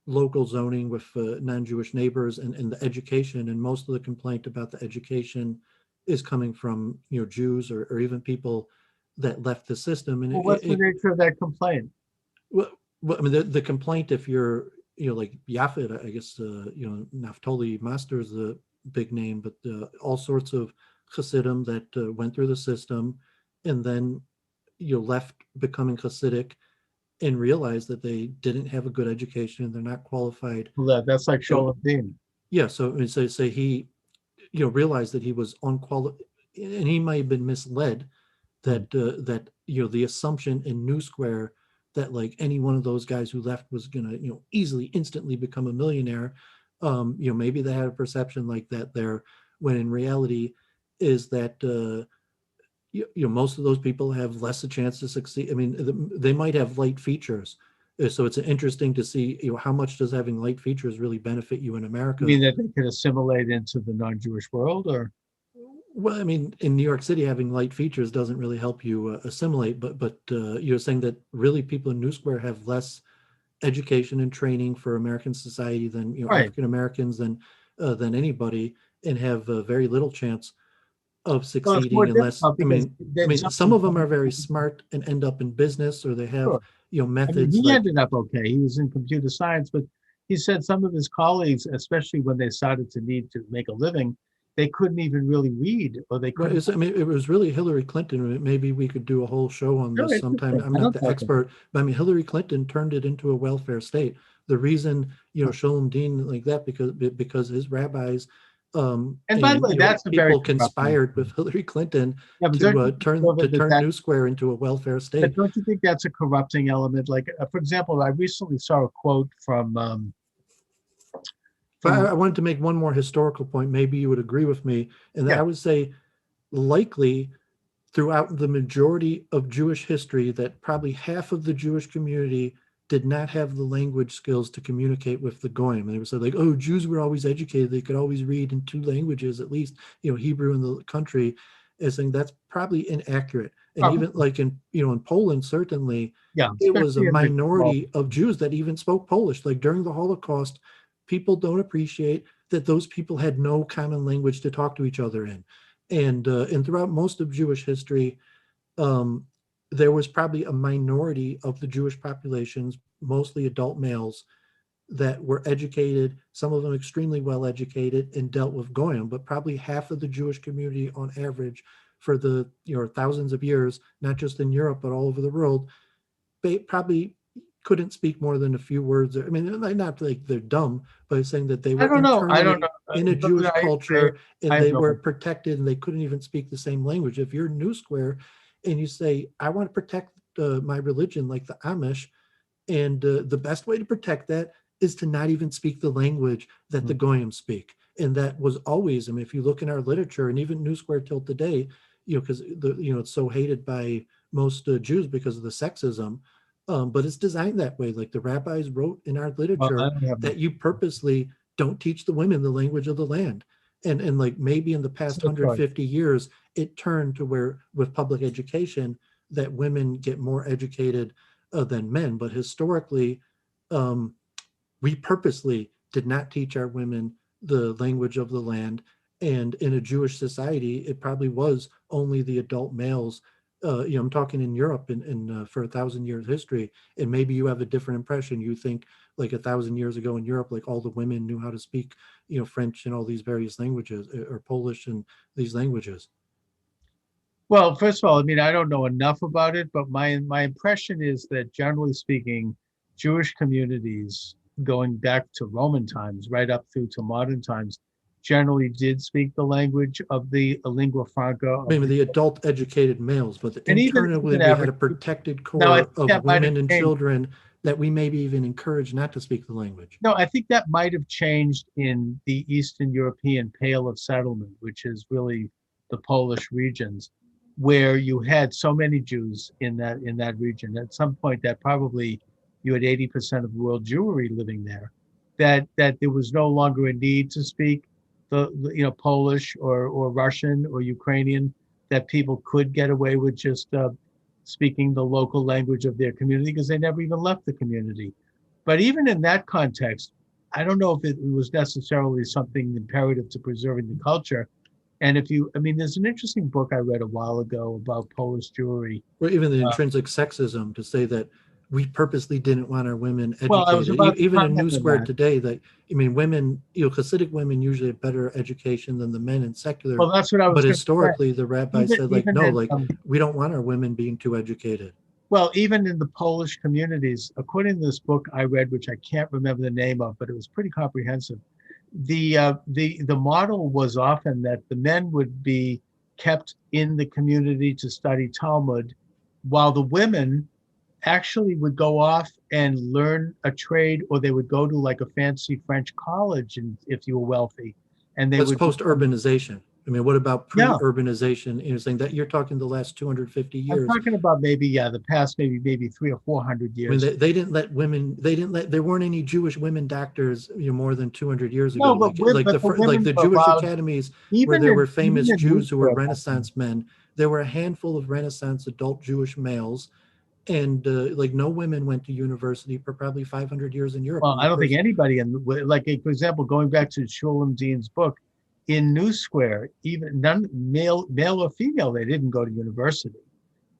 local zoning with non-Jewish neighbors and the education. And most of the complaint about the education is coming from, Jews or even people that left the system. And Well, what's the nature of that complaint? well, I mean, the complaint, if you're, like Yafet, I guess, Naftali Master is the big name, but all sorts of Hasidim that went through the system and then, left becoming Hasidic and realized that they didn't have a good education and they're not qualified. Well, that's like Shulem Deen. Yeah. So, I mean, say he, realized that he was unqualified and he might have been misled that, the assumption in New Square that like any one of those guys who left was going to, easily, instantly become a millionaire. Maybe they had a perception like that there, when in reality is that, most of those people have less a chance to succeed. I mean, they might have light features. So it's interesting to see, how much does having light features really benefit you in America? You mean that they can assimilate into the non-Jewish world, or? Well, I mean, in New York City, having light features doesn't really help you assimilate. But you're saying that really people in New Square have less education and training for American society than Right. African Americans than anybody, and have very little chance of succeeding unless some of them are very smart and end up in business, or they have Sure. methods. He ended up okay. He was in computer science, but he said some of his colleagues, especially when they started to need to make a living, they couldn't even really read, or they couldn't. It was really Hillary Clinton. Maybe we could do a whole show on this sometime. I'm not the expert, but I mean, Hillary Clinton turned it into a welfare state. The reason, Shulem Deen like that, because his rabbis And by the way, that's a very people conspired with Hillary Clinton yeah, but to turn New Square into a welfare state. But don't you think that's a corrupting element? Like, for example, I recently saw a quote from I wanted to make one more historical point. Maybe you would agree with me, and that I would say likely throughout the majority of Jewish history that probably half of the Jewish community did not have the language skills to communicate with the goyim. And they were said like, oh, Jews were always educated. They could always read in two languages, at least, Hebrew in the country, as saying that's probably inaccurate. And even like in Poland, certainly, it was a minority of Jews that even spoke Polish. Like during the Holocaust, people don't appreciate that those people had no common language to talk to each other in. And throughout most of Jewish history, there was probably a minority of the Jewish populations, mostly adult males, that were educated, some of them extremely well educated, and dealt with goyim. But probably half of the Jewish community on average for the thousands of years, not just in Europe, but all over the world, they probably couldn't speak more than a few words. I mean, not like they're dumb, but saying that they were internally in a Jewish culture and they were protected and they couldn't even speak the same language. If you're in New Square and you say, I want to protect my religion like the Amish, and the best way to protect that is to not even speak the language that the Goyim speak. And that was always, I mean, if you look in our literature and even New Square till today, because it's so hated by most Jews because of the sexism, but it's designed that way. Like the rabbis wrote in our literature that you purposely don't teach the women the language of the land. And like maybe in the past 150 years, it turned to where with public education that women get more educated than men. But historically, we purposely did not teach our women the language of the land. And in a Jewish society, it probably was only the adult males. I'm talking in Europe in for 1,000 years history, and maybe you have a different impression. You think like 1,000 years ago in Europe, like all the women knew how to speak, French and all these various languages, or Polish and these languages. Well, first of all, I mean, I don't know enough about it, but my impression is that generally speaking, Jewish communities going back to Roman times, right up through to modern times, generally did speak the language of the lingua franca. Maybe the adult educated males, but internally we had a protected core of women and children that we maybe even encourage not to speak the language. No, I think that might have changed in the Eastern European Pale of Settlement, which is really the Polish regions, where you had so many Jews in that region. At some point, that probably you had 80% of world Jewry living there. That there was no longer a need to speak the Polish or Russian or Ukrainian. That people could get away with just speaking the local language of their community because they never even left the community. But even in that context, I don't know if it was necessarily something imperative to preserving the culture. And there's an interesting book I read a while ago about Polish Jewry. Or even the intrinsic sexism, to say that we purposely didn't want our women educated. Well, I was about even in New Square today, that women, Hasidic women usually have better education than the men in secular. Well, that's what I was. But historically, the rabbi said, we don't want our women being too educated. Well, even in the Polish communities, according to this book I read, which I can't remember the name of, but it was pretty comprehensive. The model was often that the men would be kept in the community to study Talmud, while the women actually would go off and learn a trade, or they would go to like a fancy French college, and if you were wealthy, and they would post-urbanization. I mean, what about pre-urbanization? Saying that you're talking the last 250 years. I'm talking about maybe the past maybe 300 or 400 years. I mean, they didn't let women. There weren't any Jewish women doctors more than 200 years ago. No, the Jewish academies where there were famous Jews who were Renaissance men. There were a handful of Renaissance adult Jewish males. And no women went to university for probably 500 years in Europe. Well, I don't think anybody, for example, going back to Shulem Deen's book, in New Square, even none male or female, they didn't go to university.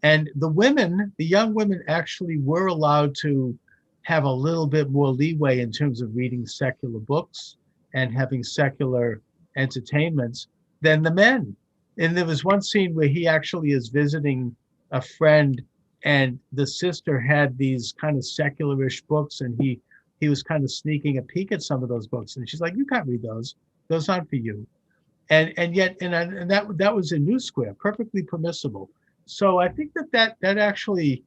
And the young women actually were allowed to have a little bit more leeway in terms of reading secular books and having secular entertainments than the men. And there was one scene where he actually is visiting a friend, and the sister had these kind of secularish books, and he was kind of sneaking a peek at some of those books. And she's like, you can't read those. Those aren't for you. and yet and that was in New Square, perfectly permissible. So I think that actually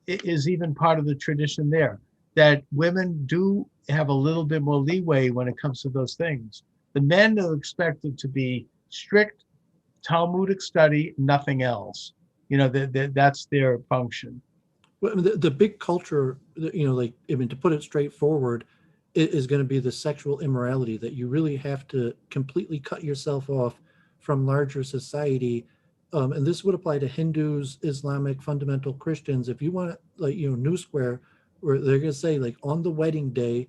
is even part of the tradition there, that women do have a little bit more leeway when it comes to those things. The men are expected to be strict Talmudic study, nothing else. That's their function. Well, I mean, the big culture, like, I mean, to put it straightforward, is going to be the sexual immorality, that you really have to completely cut yourself off from larger society. And this would apply to Hindus, Islamic, fundamental Christians. If you want to, like, New Square, where they're going to say, like, on the wedding day,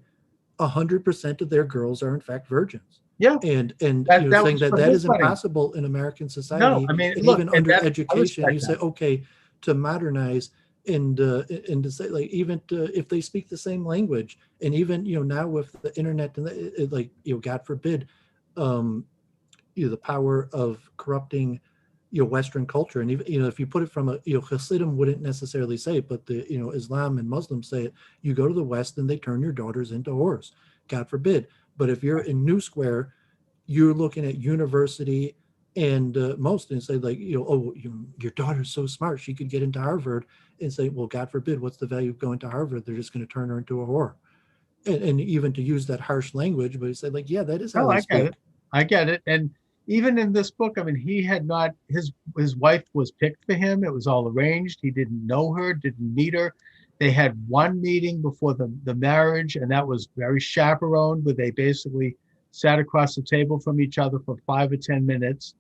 100% of their girls are in fact virgins. Yeah, And that saying was that for that his is wedding. impossible in American No, society, I mean, and look, even and under that I education, respect you say, that. okay, to modernize and to say, like, even if they speak the same language, and even now with the internet and like, God forbid, um the power of corrupting Western culture. And even if you put it from a Hasidim wouldn't necessarily say it, but the Islam and Muslims say it. You go to the West and they turn your daughters into whores, God forbid. But if you're in New Square, you're looking at university and most, and say, like, oh, your daughter's so smart, she could get into Harvard, and say, well, God forbid, what's the value of going to Harvard? They're just going to turn her into a whore. And even to use that harsh language, but you say, like, yeah, that is how No, they I get it. speak. I get it. And even in this book, I mean, he had not his wife was picked for him. It was all arranged. He didn't know her, didn't meet her. They had one meeting before the marriage, and that was very chaperoned, where they basically sat across the table from each other for 5 or 10 minutes.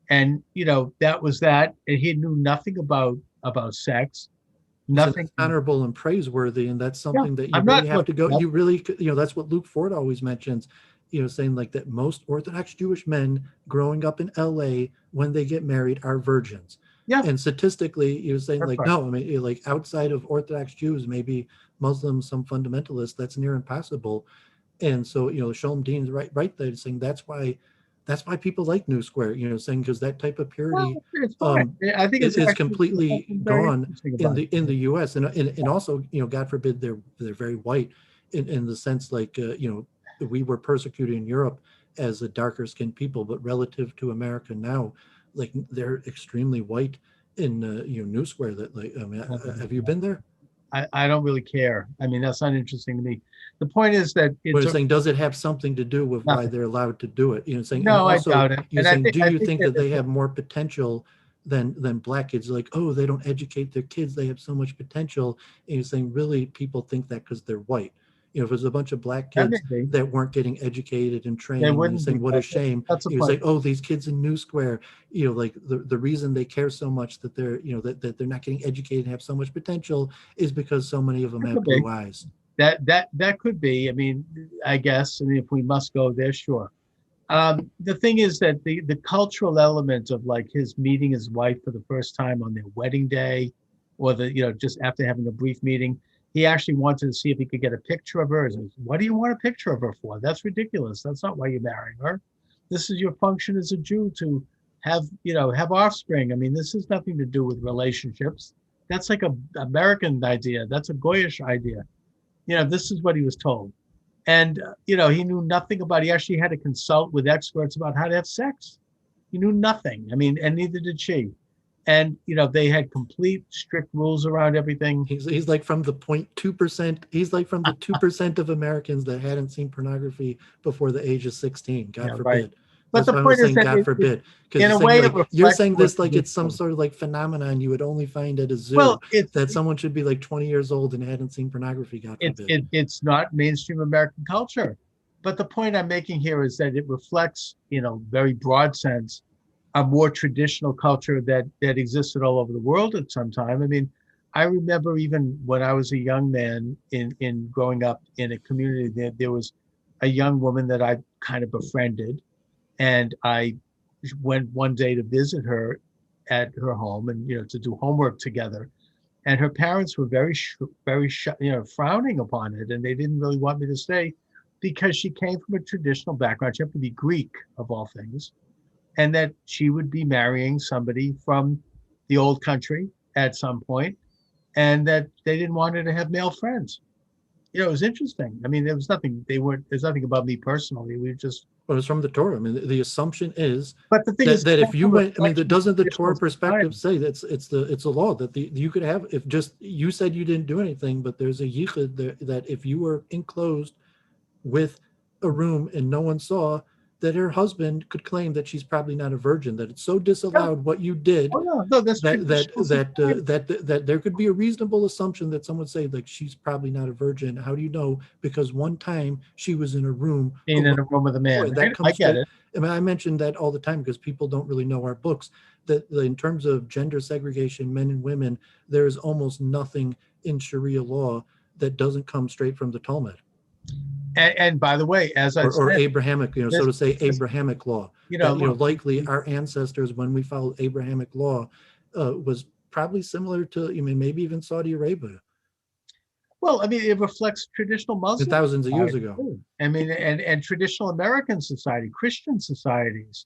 And that was that. And he knew nothing about sex, And nothing. that's honorable and praiseworthy, and that's Yeah, something that you I'm really not have look. to go, No, you really, that's what Luke Ford always mentions, saying, like, that most Orthodox Jewish men growing up in LA, when they get married, are virgins. yeah, And statistically, you're saying, that's like, right. no, I mean, like, outside of Orthodox Jews, maybe Muslims, some fundamentalists, that's near impossible. And so, Shulem Deen is right there, saying that's why people like New Square, saying, because that type of purity Well, it's fine. I think it's is actually completely something very gone interesting in about the it. U.S. And also, God forbid, they're very white in the sense, like, we were persecuted in Europe as a darker skinned people, but relative to America now, like, they're extremely white in New Square. That, like, I mean, have you been there? I don't really care. I mean, that's not interesting to me. The point is that We're it's saying, does it have something to do with why nothing. they're allowed to do it? Saying, and No, I also, doubt it. you're And I saying, think do I you think think that that they have more potential than black kids? Like, oh, they don't educate their kids, they have so much potential. And you're saying, really, people think that because they're white. If there's a bunch of black that may kids be. that weren't getting educated and They trained, and you're wouldn't be. saying, what a shame. That's the You're point. saying, oh, these kids in New Square, like, the reason they care so much that they're, that they're not getting educated and have so much potential is because so many of them That have could be. blue eyes. That could be. I mean, I guess. I mean, if we must go there, sure. The thing is that the cultural element of, like, his meeting his wife for the first time on their wedding day, or just after having a brief meeting, he actually wanted to see if he could get a picture of her. He says, what do you want a picture of her for? That's ridiculous. That's not why you're marrying her. This is your function as a Jew to have offspring. I mean, this has nothing to do with relationships. That's like a American idea. That's a Goyish idea. This is what he was told. And, he knew nothing about, he actually had to consult with experts about how to have sex. He knew nothing. I mean, and neither did she. And, they had complete strict rules around everything. He's like from the 0.2%. He's like from the 2% of Americans that hadn't seen pornography before the age of 16. God Yeah, right. forbid. But That's the why I was point is saying, that God forbid, because in you're a saying, way, it like, you're reflects saying what this like he was it's some told. sort of like phenomenon you would only find at a zoo, Well, it's that someone should be like 20 years old and hadn't seen pornography. God it's forbid. it, it's not mainstream American culture. But the point I'm making here is that it reflects, very broad sense, a more traditional culture that existed all over the world at some time. I mean, I remember even when I was a young man in growing up in a community, there was a young woman that I kind of befriended, and I went one day to visit her at her home, and to do homework together. And her parents were very frowning upon it, and they didn't really want me to stay because she came from a traditional background. She happened to be Greek, of all things, and that she would be marrying somebody from the old country at some point, and that they didn't want her to have male friends. It was interesting. I mean, there's nothing about me personally. We just, But it's from the Torah. I mean, the assumption is but the thing that is, that that's if you a went, I mean, reflection of doesn't the traditional Torah perspective society. say that it's a law that you could have, if just you said you didn't do anything, but there's a yichud there that if you were enclosed with a room and no one saw, that her husband could claim that she's probably not a virgin, that it's so Yeah. disallowed what you did Oh, no, that's that that traditional that society. that there could be a reasonable assumption that someone would say like she's probably not a virgin. How do you know? Because one time she was in a room Being alone in a room with a with a boy. man, And right? that I comes get straight. it. I mean, I mentioned that all the time because people don't really know our books. That in terms of gender segregation, men and women, there is almost nothing in Sharia law that doesn't come straight from the Talmud And by the way, as I or said, Abrahamic, so this, to say, this Abrahamic law. That look, likely our ancestors, when we followed Abrahamic law, was probably similar to, maybe even Saudi Arabia well, I mean, it reflects traditional and Muslim thousands of years society ago. too. I mean, and traditional American society, Christian societies,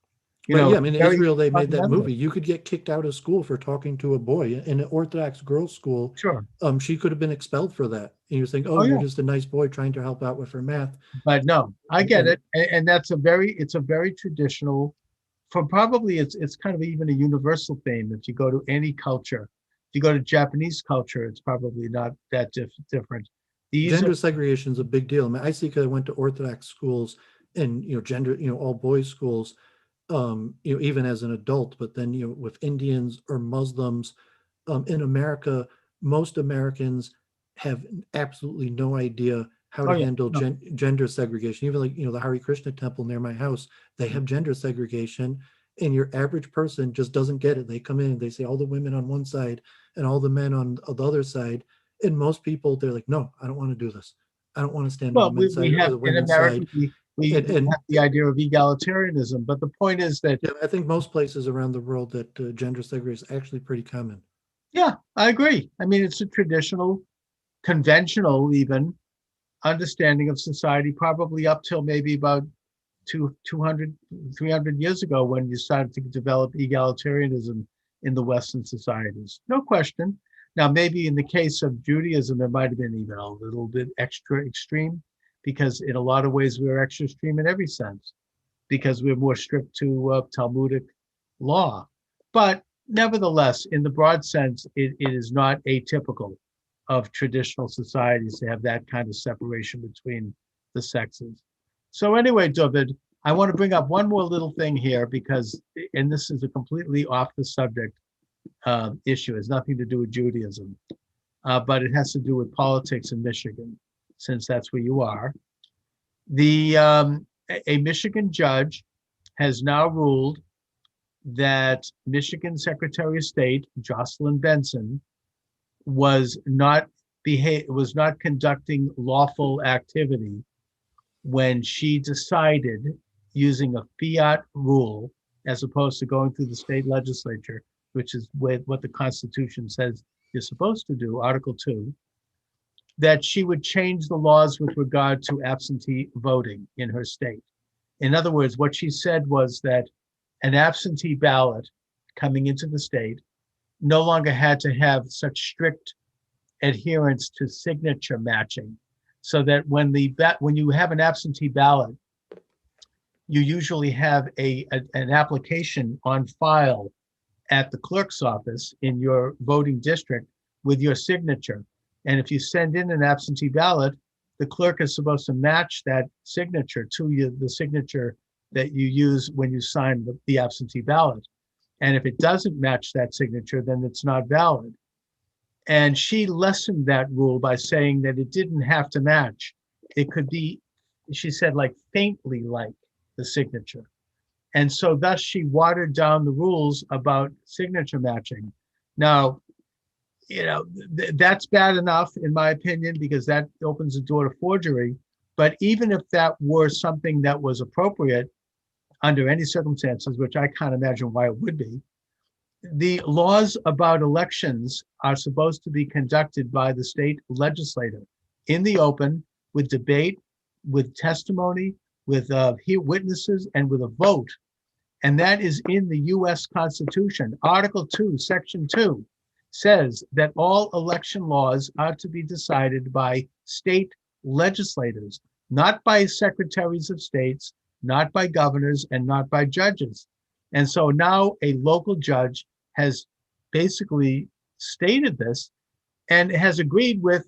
But yeah, I mean, in very Israel, they made that fundamental. movie. You could get kicked out of school for talking to a boy in an Orthodox girls' school. Sure. She could have been expelled for that. And you think, oh, Oh you're yeah. just a nice boy trying to help out with her math. But no, I get And it. And it's a very traditional, for probably it's kind of even a universal theme. If you go to any culture, if you go to Japanese culture, it's probably not that different. These are, gender segregation is a big deal. I mean, I see because I went to Orthodox schools and gender, all boys schools, even as an adult. But then with Indians or Muslims, in America, most Americans have absolutely no idea how oh to yeah, handle no. gender segregation. Even like the Hare Krishna temple near my house, they have gender segregation, and your average person just doesn't get it. They come in and they say all the women on one side and all the men on the other side, and most people they're like, no, I don't want to do this. I don't want to stand on the Well, men's we side or have the in women's America, side. we And have the idea of egalitarianism, but the point is that, yeah, I think most places around the world that gender segregation is actually pretty common. yeah, I agree. I mean, it's a traditional, conventional, even understanding of society, probably up till maybe about 200, 300 years ago when you started to develop egalitarianism in the Western societies. No question. Now, maybe in the case of Judaism, it might have been even a little bit extra extreme because in a lot of ways we're extra extreme in every sense because we're more strict to Talmudic law. But nevertheless, in the broad sense, it is not atypical of traditional societies to have that kind of separation between the sexes. So anyway, Dooovid, I want to bring up one more little thing here because, and this is a completely off the subject issue. It has nothing to do with Judaism, but it has to do with politics in Michigan, since that's where you are. The a Michigan judge has now ruled that Michigan Secretary of State Jocelyn Benson was not conducting lawful activity when she decided using a fiat rule as opposed to going through the state legislature, which is what the Constitution says you're supposed to do, Article 2, that she would change the laws with regard to absentee voting in her state. In other words, what she said was that an absentee ballot coming into the state no longer had to have such strict adherence to signature matching, so that when you have an absentee ballot, you usually have an application on file at the clerk's office in your voting district with your signature. And if you send in an absentee ballot, the clerk is supposed to match that signature to the signature that you use when you sign the absentee ballot. And if it doesn't match that signature, then it's not valid. And she lessened that rule by saying that it didn't have to match. It could be, she said, like faintly like the signature. And so thus she watered down the rules about signature matching. Now, that's bad enough, in my opinion, because that opens the door to forgery. But even if that were something that was appropriate under any circumstances, which I can't imagine why it would be, the laws about elections are supposed to be conducted by the state legislature in the open, with debate, with testimony, with witnesses, and with a vote. And that is in the US Constitution. Article 2, Section 2 says that all election laws are to be decided by state legislators, not by secretaries of states, not by governors, and not by judges. And so now a local judge has basically stated this and has agreed with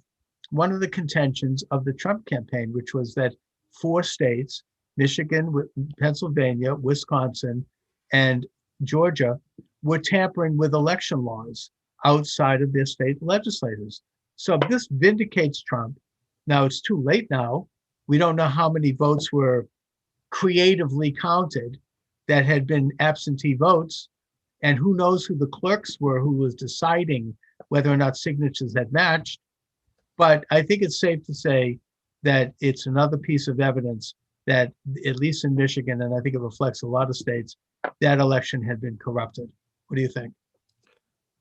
one of the contentions of the Trump campaign, which was that 4 states, Michigan, Pennsylvania, Wisconsin, and Georgia, were tampering with election laws outside of their state legislators. So this vindicates Trump. Now it's too late now. We don't know how many votes were creatively counted that had been absentee votes. And who knows who the clerks were who was deciding whether or not signatures had matched. But I think it's safe to say that it's another piece of evidence that, at least in Michigan, and I think it reflects a lot of states, that election had been corrupted. What do you think?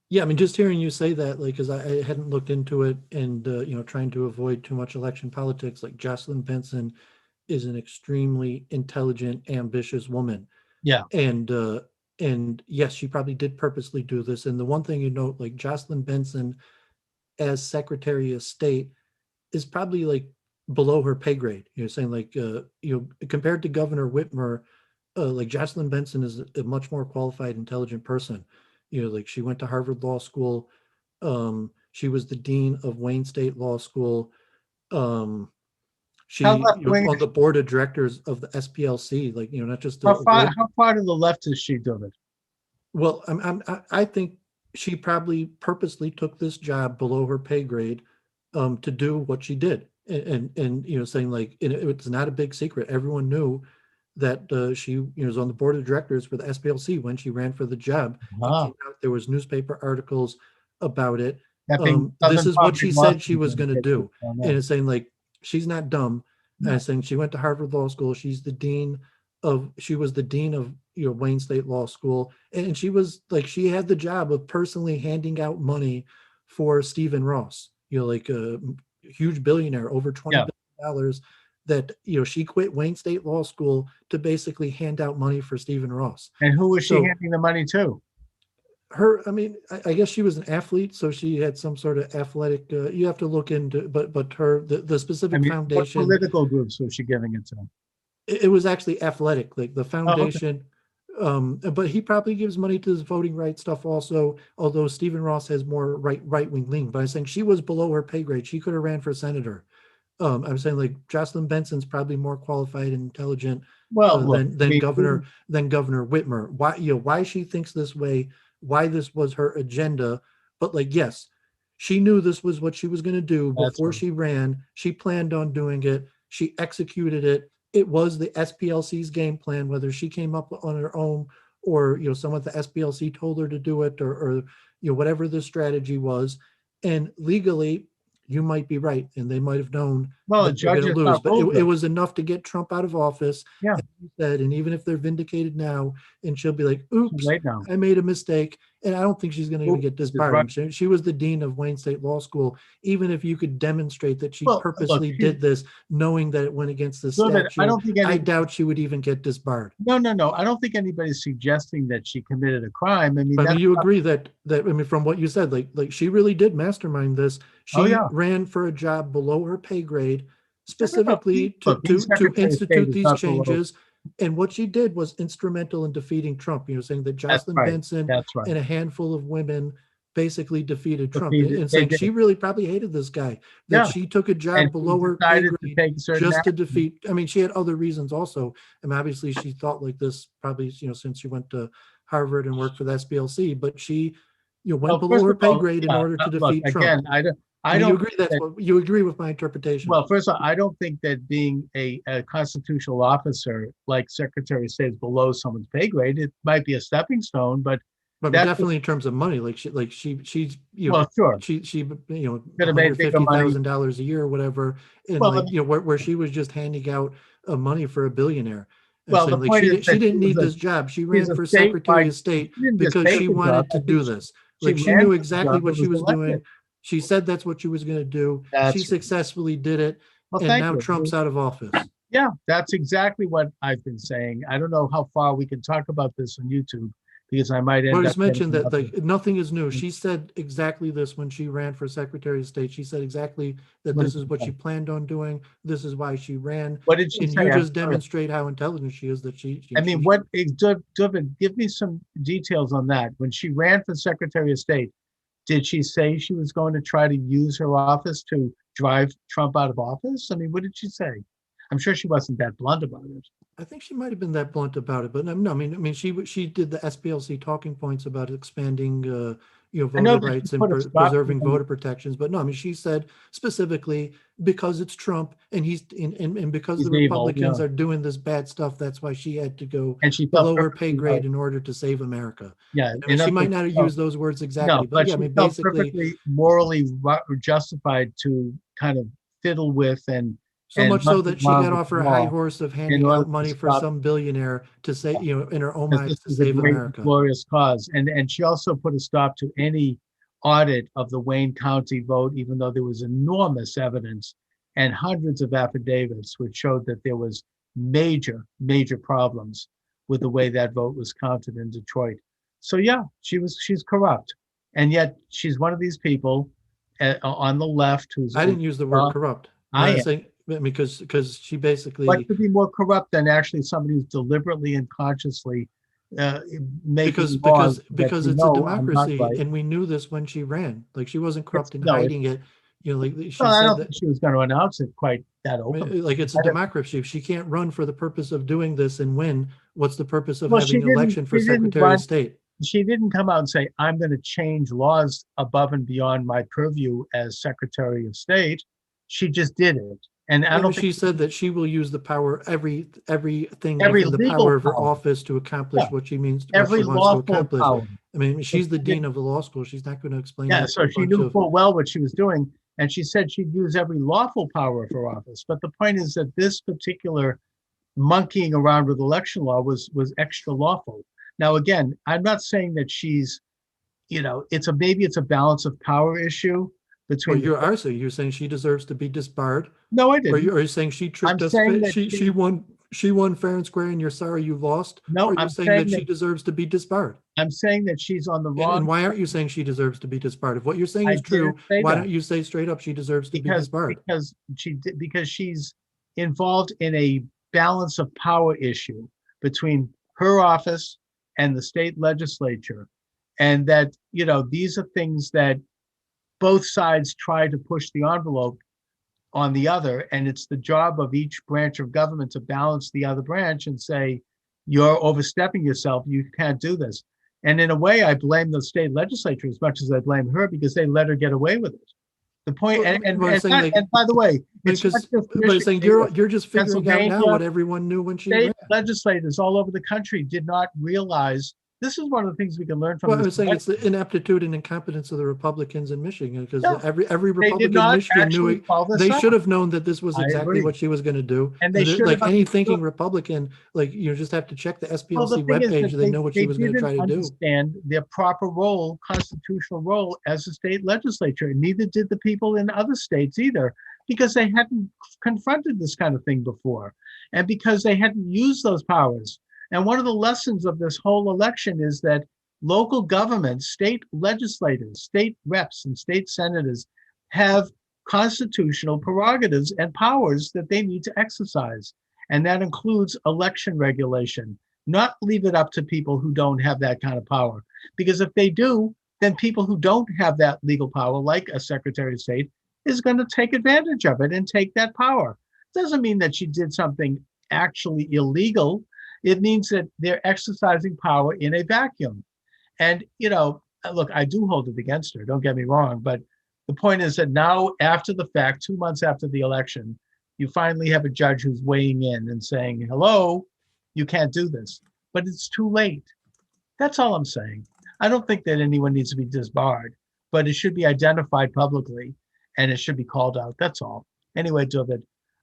Yeah, I mean, just hearing you say that, like, because I hadn't looked into it, and trying to avoid too much election politics. Like, Jocelyn Benson is an extremely intelligent, ambitious woman, Yeah, and yes, she probably did purposely do this. And the one thing you note, like, Jocelyn Benson as Secretary of State is probably like below her pay grade. You're saying, like, compared to Governor Whitmer, like, Jocelyn Benson is a much more qualified, intelligent person. Like, she went to Harvard Law School. She was the dean of Wayne State Law School. She how left wing? on the board of directors of the SPLC. Like, not just How far to the left is she, Dooovid? well, I think she probably purposely took this job below her pay grade, to do what she did, and saying, like, it's not a big secret. Everyone knew that she was on the board of directors for the SPLC when she ran for the job. Wow. It came out, there was newspaper articles about it. This is what she said she was going to do, and it's saying, like, she's not dumb. No. And it's saying she went to Harvard Law School. She was the dean of Wayne State Law School, and she was, like, she had the job of personally handing out money for Stephen Ross, like a huge billionaire, over $20 billion, that she quit Wayne State Law School to basically hand out money for Stephen Ross. And who was she handing the money to? Her, I mean, I guess she was an athlete, so she had some sort of athletic. You have to look into, but her the specific foundation. What political groups was she giving it to? It was actually athletic, like the foundation. But he probably gives money to his voting rights stuff also, although Stephen Ross has more right-wing lean. But I'm saying she was below her pay grade. She could have ran for senator. I'm saying, like, Jocelyn Benson's probably more qualified and intelligent than Governor Whitmer. Why she thinks this way, why this was her agenda. But, like, yes, she knew this was what she was going to do before she ran. She planned on doing it. She executed it. It was the SPLC's game plan, whether she came up on her own or someone at the SPLC told her to do it, or whatever the strategy was. And legally, you might be right, and they might have known that they're going to lose. But it was enough to get Trump out of office. Yeah. And even if they're vindicated now, and she'll be like, "Oops, I made a mistake," and I don't think she's going to even get disbarred. She was the dean of Wayne State Law School. Even if you could demonstrate that she purposely did this, knowing that it went against the statute, I doubt she would even get disbarred. No. I don't think anybody's suggesting that she committed a crime. I mean, you agree that from what you said, like she really did mastermind this. She ran for a job below her pay grade, specifically to institute these changes. And what she did was instrumental in defeating Trump. Saying that Jocelyn Benson and a handful of women basically defeated Trump, and saying she really probably hated this guy, that she took a job below her pay grade just to defeat. I mean, she had other reasons also. And obviously she thought like this probably, since she went to Harvard and worked for the SPLC, but she went below her pay grade in order to defeat Trump. Again, I don't you agree you agree with my interpretation. Well, first of all, I don't think that being a constitutional officer like Secretary of State is below someone's pay grade. It might be a stepping stone, but definitely in terms of money, she's sure, she $150,000 a year or whatever, and where she was just handing out money for a billionaire. Well, the point is she didn't need this job. She ran for Secretary of State because she wanted to do this. Like, she knew exactly what she was doing. She said that's what she was going to do. She successfully did it, and now Trump's out of office. Yeah, that's exactly what I've been saying. I don't know how far we can talk about this on YouTube, because I might end Well, up just mentioned getting that another. like nothing is new. She said exactly this when she ran for Secretary of State. She said exactly that What this did is she what say? she planned on doing. This is why she ran. What did she And say? you I'm just sorry. demonstrate how intelligent she is that I mean, Dooovid, give me some details on that. When she ran for Secretary of State, did she say she was going to try to use her office to drive Trump out of office? I mean, what did she say? I'm sure she wasn't that blunt about it. I think she might have been that blunt about it, but no, I mean, she did the SPLC talking points about expanding, I know voter that she rights and put a stop to preserving the, voter protections. But no, I mean, she said specifically because it's Trump and and because the he's evil, Republicans yeah. are doing this bad stuff, that's why she had to go And she felt below her pay perfectly right. grade in order to save America. Yeah, I mean, in she other might words, not have no, used those words no, exactly, but but yeah, I she mean, felt basically, perfectly morally justified to kind of fiddle with so and much so monkey that she around got with off the her high law horse of in handing order out to money for stop, some billionaire to say, in her own because this eyes, to is a save great and America. glorious cause. And she also put a stop to any audit of the Wayne County vote, even though there was enormous evidence and hundreds of affidavits which showed that there was major problems with the way that vote was counted in Detroit. So yeah, she's corrupt, and yet she's one of these people on the left who's, I didn't use the word corrupt. I When I am. say because she What basically could be more corrupt than actually somebody who's deliberately and consciously uh, making laws that because you it's a know are not democracy, right? and we knew this when she ran. Like she wasn't corrupt in It's hiding it. Like she well, I said don't that. think she was going to announce it quite that openly. Like it's a democracy. If she can't run for the purpose of doing this and win, what's the purpose of Well, having an election for she didn't Secretary of run. State? She didn't come out and say, "I'm going to change laws above and beyond my purview as Secretary of State." She just did it, and I Yeah, don't but think she said that she will use the power, everything every within the power legal of her power, office to yeah, accomplish what every she wants to lawful accomplish. power. I mean, But she's the she dean didn't. of the law school. She's not going to explain Yeah, that to so a she bunch knew of. full well what she was doing, and she said she'd use every lawful power of her office. But the point is that this particular monkeying around with election law was extra lawful. Now, again, I'm not saying that she's, it's a maybe it's a balance of power issue Well, between the. you're saying she deserves to be disbarred, No, I or didn't. are you saying she I'm tricked us? saying that She won fair and square, and you're sorry you lost, no, or you're saying that she deserves to be disbarred? I'm saying that she's on the And wrong. why aren't you saying she deserves to be disbarred? If what you're saying I is didn't true, say why that don't you say straight up she deserves to be because disbarred? because she's involved in a balance of power issue between her office and the state legislature, and that these are things that both sides try to push the envelope on the other, and it's the job of each branch of government to balance the other branch and say, you're overstepping yourself, you can't do this. And in a way, I blame the state legislature as much as I blame her, because they let her get away with it. The point, Well, and I'm saying like and by the way, it's not because just but it's Michigan, saying either. you're just figuring out now Pennsylvania, what everyone knew when she ran. state legislators all over the country did not realize. This is one of the things we can learn from Well, I this was saying it's election. the ineptitude and incompetence of the Republicans in Michigan, because No, every they did Republican in not Michigan knew actually it. call this They up. should have known that this was I exactly agree. what she was going to do. And they should Like have any understood. thinking Republican, like you just have to check the Well, the SPLC thing is webpage. that They know what she they was going to didn't try to do. understand their proper role, constitutional role as a state legislature. And neither did the people in other states either, because they hadn't confronted this kind of thing before, and because they hadn't used those powers. And one of the lessons of this whole election is that local governments, state legislators, state reps, and state senators have constitutional prerogatives and powers that they need to exercise. And that includes election regulation, not leave it up to people who don't have that kind of power. Because if they do, then people who don't have that legal power, like a Secretary of State, is going to take advantage of it and take that power. Doesn't mean that she did something actually illegal. It means that they're exercising power in a vacuum. And, look, I do hold it against her, don't get me wrong, but the point is that now, after the fact, 2 months after the election, you finally have a judge who's weighing in and saying, hello, you can't do this. But it's too late. That's all I'm saying. I don't think that anyone needs to be disbarred, but it should be identified publicly and it should be called out. That's all. Anyway, Dooovid,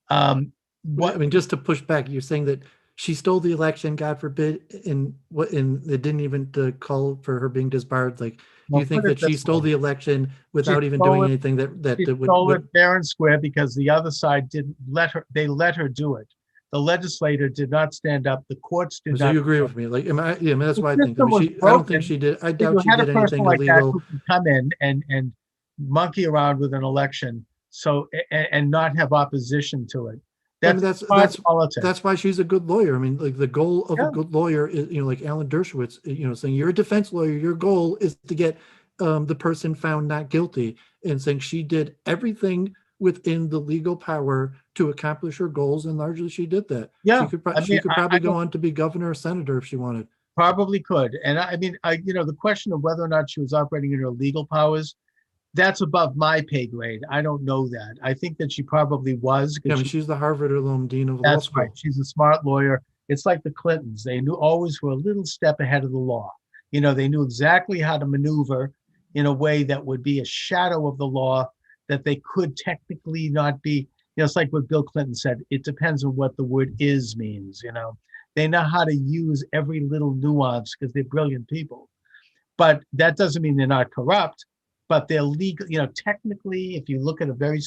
I what mean, just to push back, you're saying that she stole the election, God forbid, and it didn't even call for her being disbarred. Like well, you think put it that she this stole way. the election She without even stole doing it. anything that She would stole it fair and square because the other side didn't let her. They let her do it. The legislator did not stand up. The courts did So not. you agree with me? Like, yeah, I mean, that's The why I think. I system mean, was I don't think broken. she did. I If doubt you she had a did person anything like that illegal. who could come in and monkey around with an election, and not have opposition to it. I mean, That's smart politics. that's why she's a good lawyer. I mean, like the goal of Yeah. a good lawyer is, like Alan Dershowitz, saying you're a defense lawyer. Your goal is to get the person found not guilty, and saying she did everything within the legal power to accomplish her goals, and largely she did that. Yeah, She could I mean, probably I go on to be governor or senator if she wanted. probably could. And I mean, the question of whether or not she was operating in her legal powers, that's above my pay grade. I don't know that. I think that she probably was. Yeah, I mean, she's the Harvard or Shulem Deen of law That's school. right. She's a smart lawyer. It's like the Clintons. They knew always were a little step ahead of the law. They knew exactly how to maneuver in a way that would be a shadow of the law, that they could technically not be. It's like what Bill Clinton said. It depends on what the word is means. They know how to use every little nuance because they're brilliant people. But that doesn't mean they're not corrupt, but they're legal. Technically, if you look at a very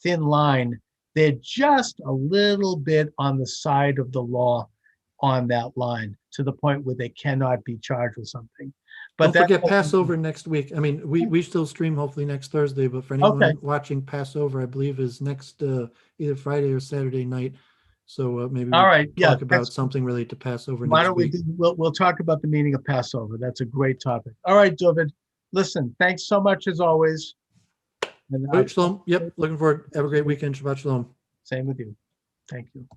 thin line, they're just a little bit on the side of the law on that line, to the point where they cannot be charged with something. But Don't forget Passover next week. I mean, we still stream hopefully next Thursday, but for anyone watching Passover, I believe is next either Friday or Saturday night. So maybe we'll talk about something related to Passover Why next don't week. We'll talk about the meaning of Passover. That's a great topic. All right, Dooovid. Listen, thanks so much as always. And Shalom. Yep, looking forward. Have a great weekend. Shabbat shalom. Same with you. Thank you.